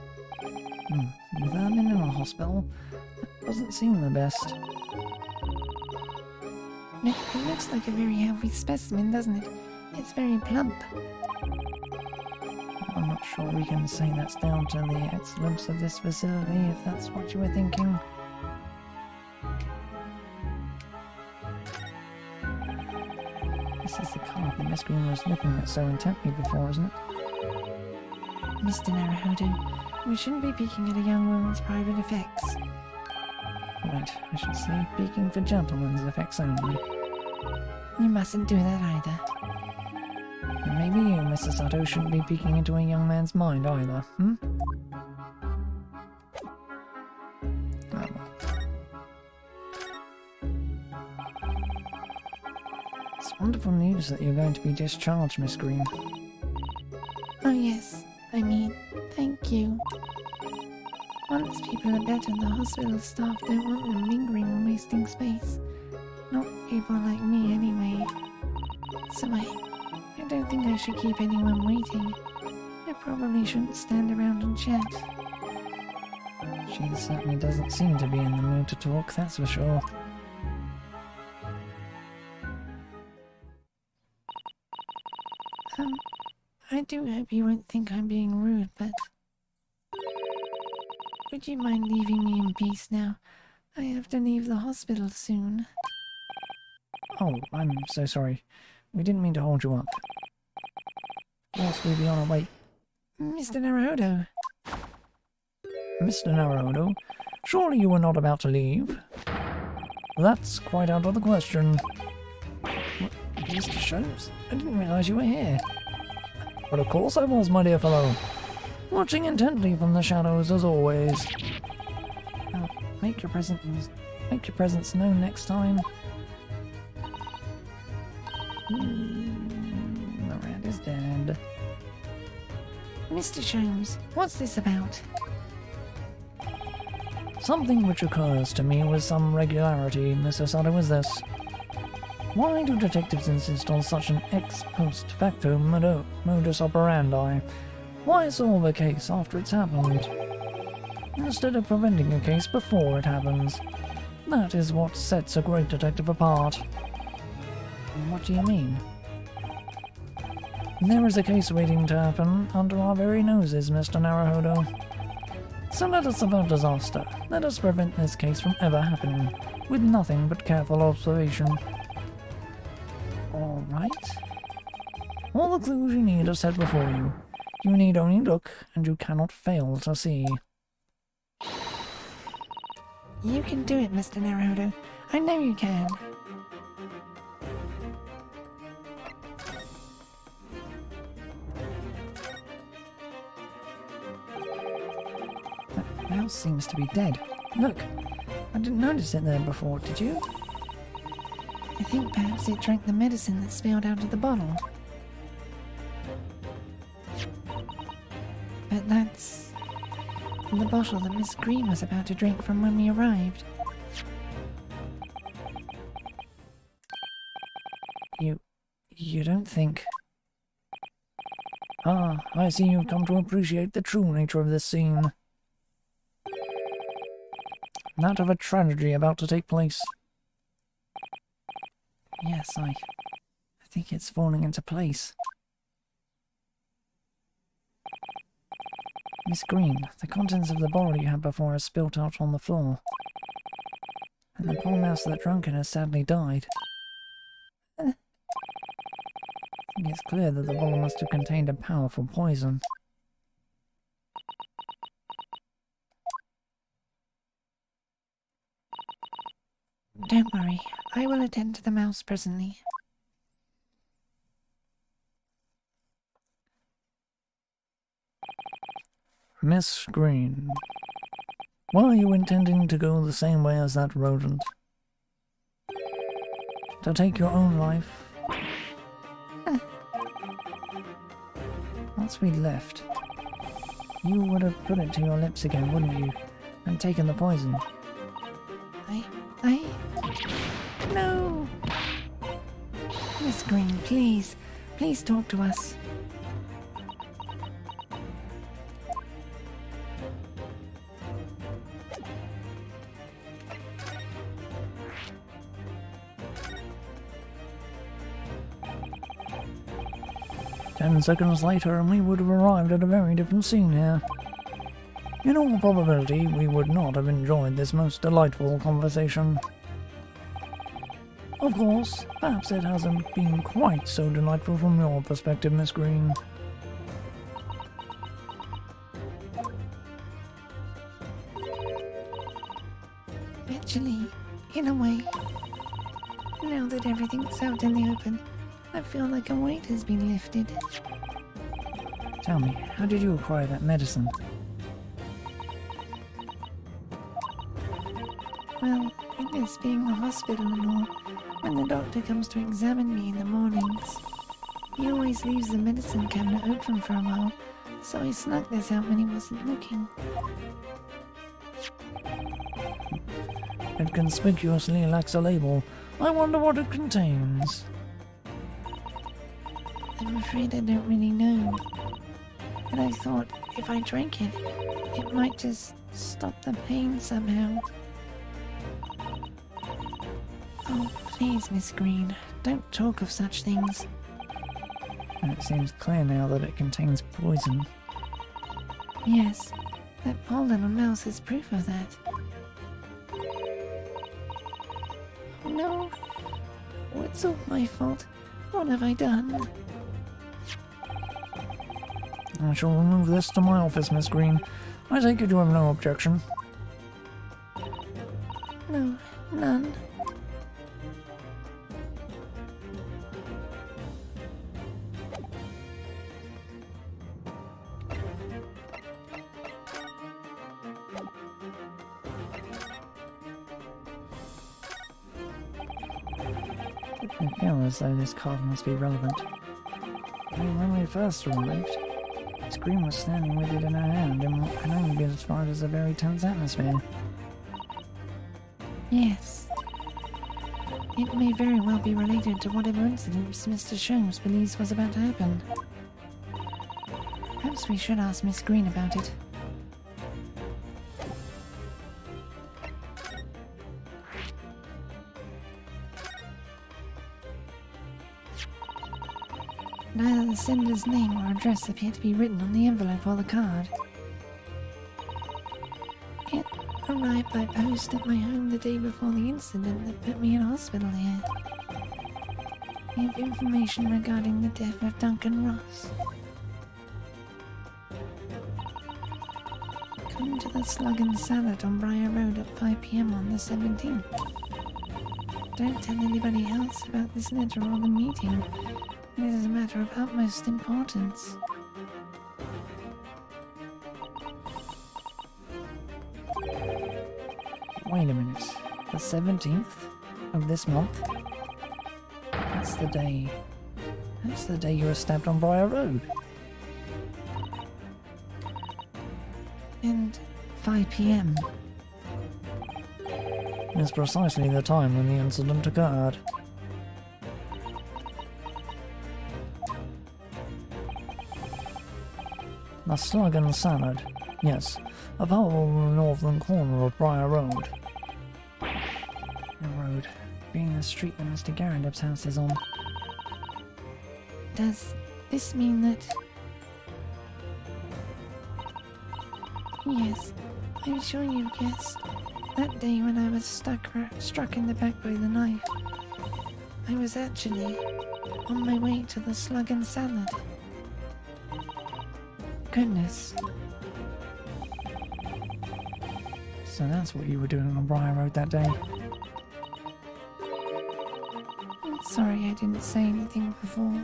Vermin in a hospital? That doesn't seem the best. It looks like a very healthy specimen, doesn't it? It's very plump. I'm not sure we can say that's down to the excellence of this facility, if that's what you were thinking. This is the card that Miss Green was looking at so intently before, isn't it? Mr. Naruhodo, we shouldn't be peeking at a young woman's private effects. Right, I should say peeking for gentlemen's effects only. You mustn't do that either. And maybe you, Mrs. Sato, shouldn't be peeking into a young man's mind either, hmm? Oh well. It's wonderful news that you're going to be discharged, Miss Green. Oh yes, thank you. Once people are better, the hospital staff don't want them lingering or wasting space. Not people like me, anyway. So I don't think I should keep anyone waiting. I I probably shouldn't stand around and chat. She certainly doesn't seem to be in the mood to talk, that's for sure. I do hope you won't think I'm being rude, but... Would you mind leaving me in peace now? I have to leave the hospital soon. Oh, I'm so sorry. We didn't mean to hold you up. Of course, we'll be on our way. Mr. Naruto. Mr. Naruto, surely you were not about to leave? That's quite out of the question. What, Mr. Sholmes? I didn't realize you were here. But of course I was, my dear fellow. Watching intently from the shadows as always. Now, make your presence known next time. The rat is dead. Mr. Sholmes, what's this about? Something which occurs to me with some regularity, Miss Asada, is this. Why do detectives insist on such an ex post facto modus operandi? Why solve a case after it's happened, instead of preventing a case before it happens? That is what sets a great detective apart. What do you mean? There is a case waiting to happen under our very noses, Mr. Naruhodo. So let us avert disaster. Let us prevent this case from ever happening, with nothing but careful observation. All right. All the clues you need are set before you. You need only look, and you cannot fail to see. You can do it, Mr. Naruto. I know you can. That mouse seems to be dead. Look, I didn't notice it there before, did you? I think perhaps it drank the medicine that spilled out of the bottle. But that's the bottle that Miss Green was about to drink from when we arrived. You don't think... Ah, I see you've come to appreciate the true nature of this scene. That of a tragedy about to take place. Yes, I think it's falling into place. Miss Green, the contents of the bottle you had before are spilt out on the floor. And the poor mouse that drank it has sadly died. I think it's clear that the bottle must have contained a powerful poison. Don't worry, I will attend to the mouse presently. Miss Green, were you intending to go the same way as that rodent? To take your own life? Once we left, you would have put it to your lips again, wouldn't you? And taken the poison. No! Miss Green, please. Please talk to us. Ten seconds later and we would have arrived at a very different scene here. In all probability, we would not have enjoyed this most delightful conversation. Of course, perhaps it hasn't been quite so delightful from your perspective, Miss Green. Actually, in a way, now that everything's out in the open, I feel like a weight has been lifted. Tell me, how did you acquire that medicine? Well, I guess being the hospital and all, when the doctor comes to examine me in the mornings, he always leaves the medicine cabinet open for a while, so I snuck this out when he wasn't looking. It conspicuously lacks a label. I wonder what it contains. I'm afraid I don't really know. but I thought if I drank it, it might just stop the pain somehow. Oh, please, Miss Green, don't talk of such things. And it seems clear now that it contains poison. Yes, that poor little mouse is proof of that. Oh no, oh, it's all my fault. What have I done? I shall remove this to my office, Miss Green. I take it you have no objection. No, none. I feel as though this card must be relevant. When we first arrived, Miss Green was standing with it in her hand in what can only be described as a very tense atmosphere. Yes. It may very well be related to whatever incident Mr. Sholmes believes was about to happen. Perhaps we should ask Miss Green about it. Neither the sender's name or address appear to be written on the envelope or the card. It arrived by post at my home the day before the incident that put me in hospital here. We have information regarding the death of Duncan Ross. Come to the Slug and Salad on Briar Road at 5 PM on the 17th. Don't tell anybody else about this letter or the meeting. It is a matter of utmost importance. Wait a minute. The 17th of this month? That's the day... That's the day you were stabbed on Briar Road. And 5 PM. It's precisely the time when the incident occurred. The Slug and Salad. Yes, a pub on the northern corner of Briar Road. The road being the street that Mr. Garandep's house is on. Does this mean that... Yes, I'm sure you guessed. That day when I was struck in the back by the knife, I was actually on my way to the Slug and Salad. Goodness. So that's what you were doing on Briar Road that day. I'm sorry I didn't say anything before.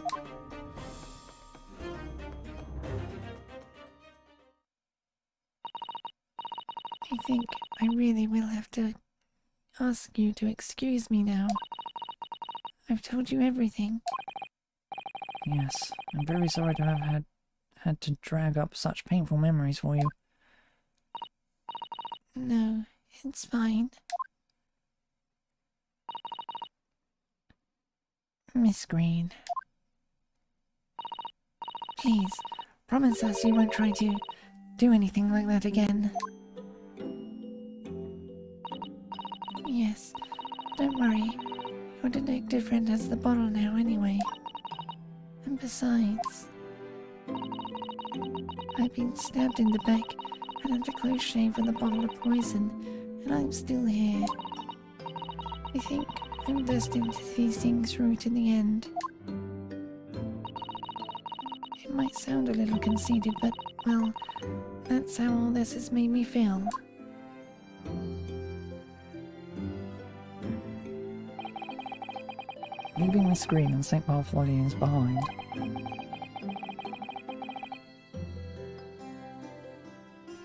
I think I really will have to ask you to excuse me now. I've told you everything. Yes, I'm very sorry to have had to drag up such painful memories for you. No, it's fine. Miss Green. Please, promise us you won't try to do anything like that again. Yes, don't worry. Your detective friend has the bottle now anyway. And besides, I've been stabbed in the back and had a close shave with a bottle of poison, and I'm still here. I think I'm destined to see things through to the end. It might sound a little conceited, but, well, that's how all this has made me feel. Leaving Miss Green and St. Bartholomew's behind.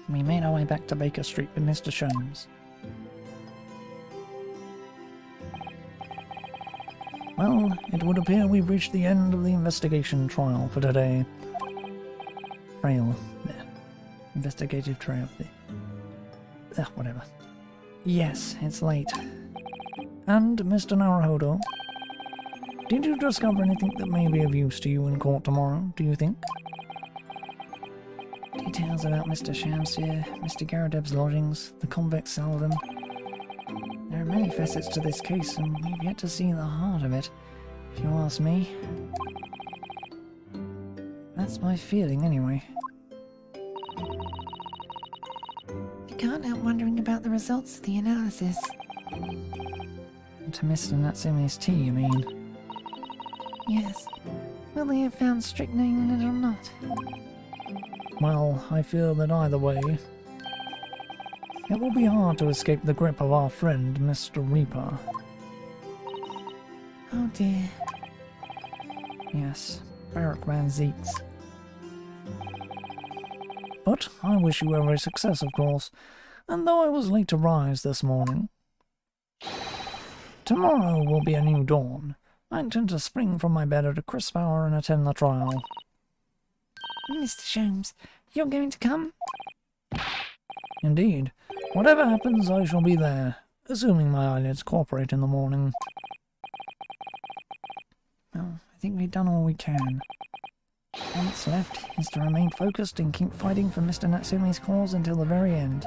We made our way back to Baker Street with Mr. Sholmes. Well, it would appear we've reached the end of the investigation trial for today. Trail. There. Investigative trail. Whatever. Yes, it's late. And, Mr. Naruhodo, did you discover anything that may be of use to you in court tomorrow, do you think? Details about Mr. Shamsir, Mr. Garadeb's lodgings, the convict Saladin. There are many facets to this case, and we've yet to see the heart of it, if you ask me. That's my feeling, anyway. I can't help wondering about the results of the analysis. To Mr. Natsume's tea, you mean? Yes. Will they have found strychnine in it or not? Well, I feel that either way, it will be hard to escape the grip of our friend, Mr. Reaper. Oh dear. Yes, Barrackman Zeeks. But I wish you every success, of course, and though I was late to rise this morning, tomorrow will be a new dawn. I intend to spring from my bed at a crisp hour and attend the trial. Mr. Sholmes, you're going to come? Indeed. Whatever happens, I shall be there, assuming my eyelids cooperate in the morning. Well, I think we've done all we can. All that's left is to remain focused and keep fighting for Mr. Natsume's cause until the very end.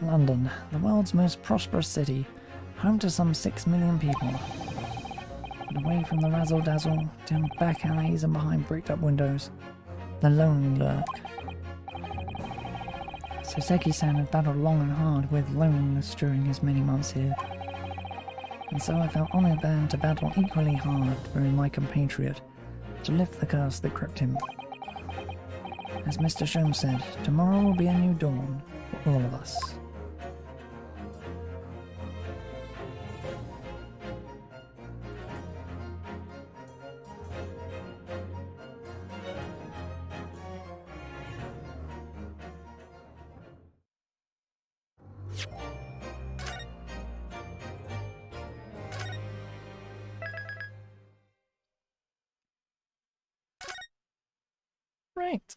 London, the world's most prosperous city, home to some 6 million people. But away from the razzle-dazzle, down back alleys and behind bricked-up windows, the lonely lurk. Soseki-san had battled long and hard with loneliness during his many months here, and so I felt honoured bound to battle equally hard for my compatriot, to lift the curse that gripped him. As Mr. Sholmes said, tomorrow will be a new dawn for all of us. Right.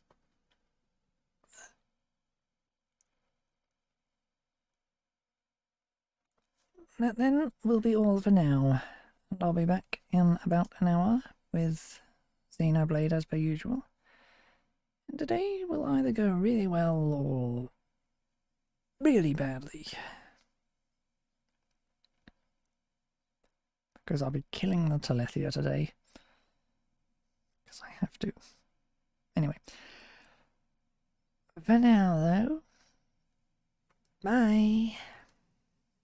That then will be all for now, and I'll be back in about an hour with Xenoblade as per usual. And today will either go really well or really badly. Because I'll be killing the Telethia today. Because I have to. Anyway. For now, though. Bye.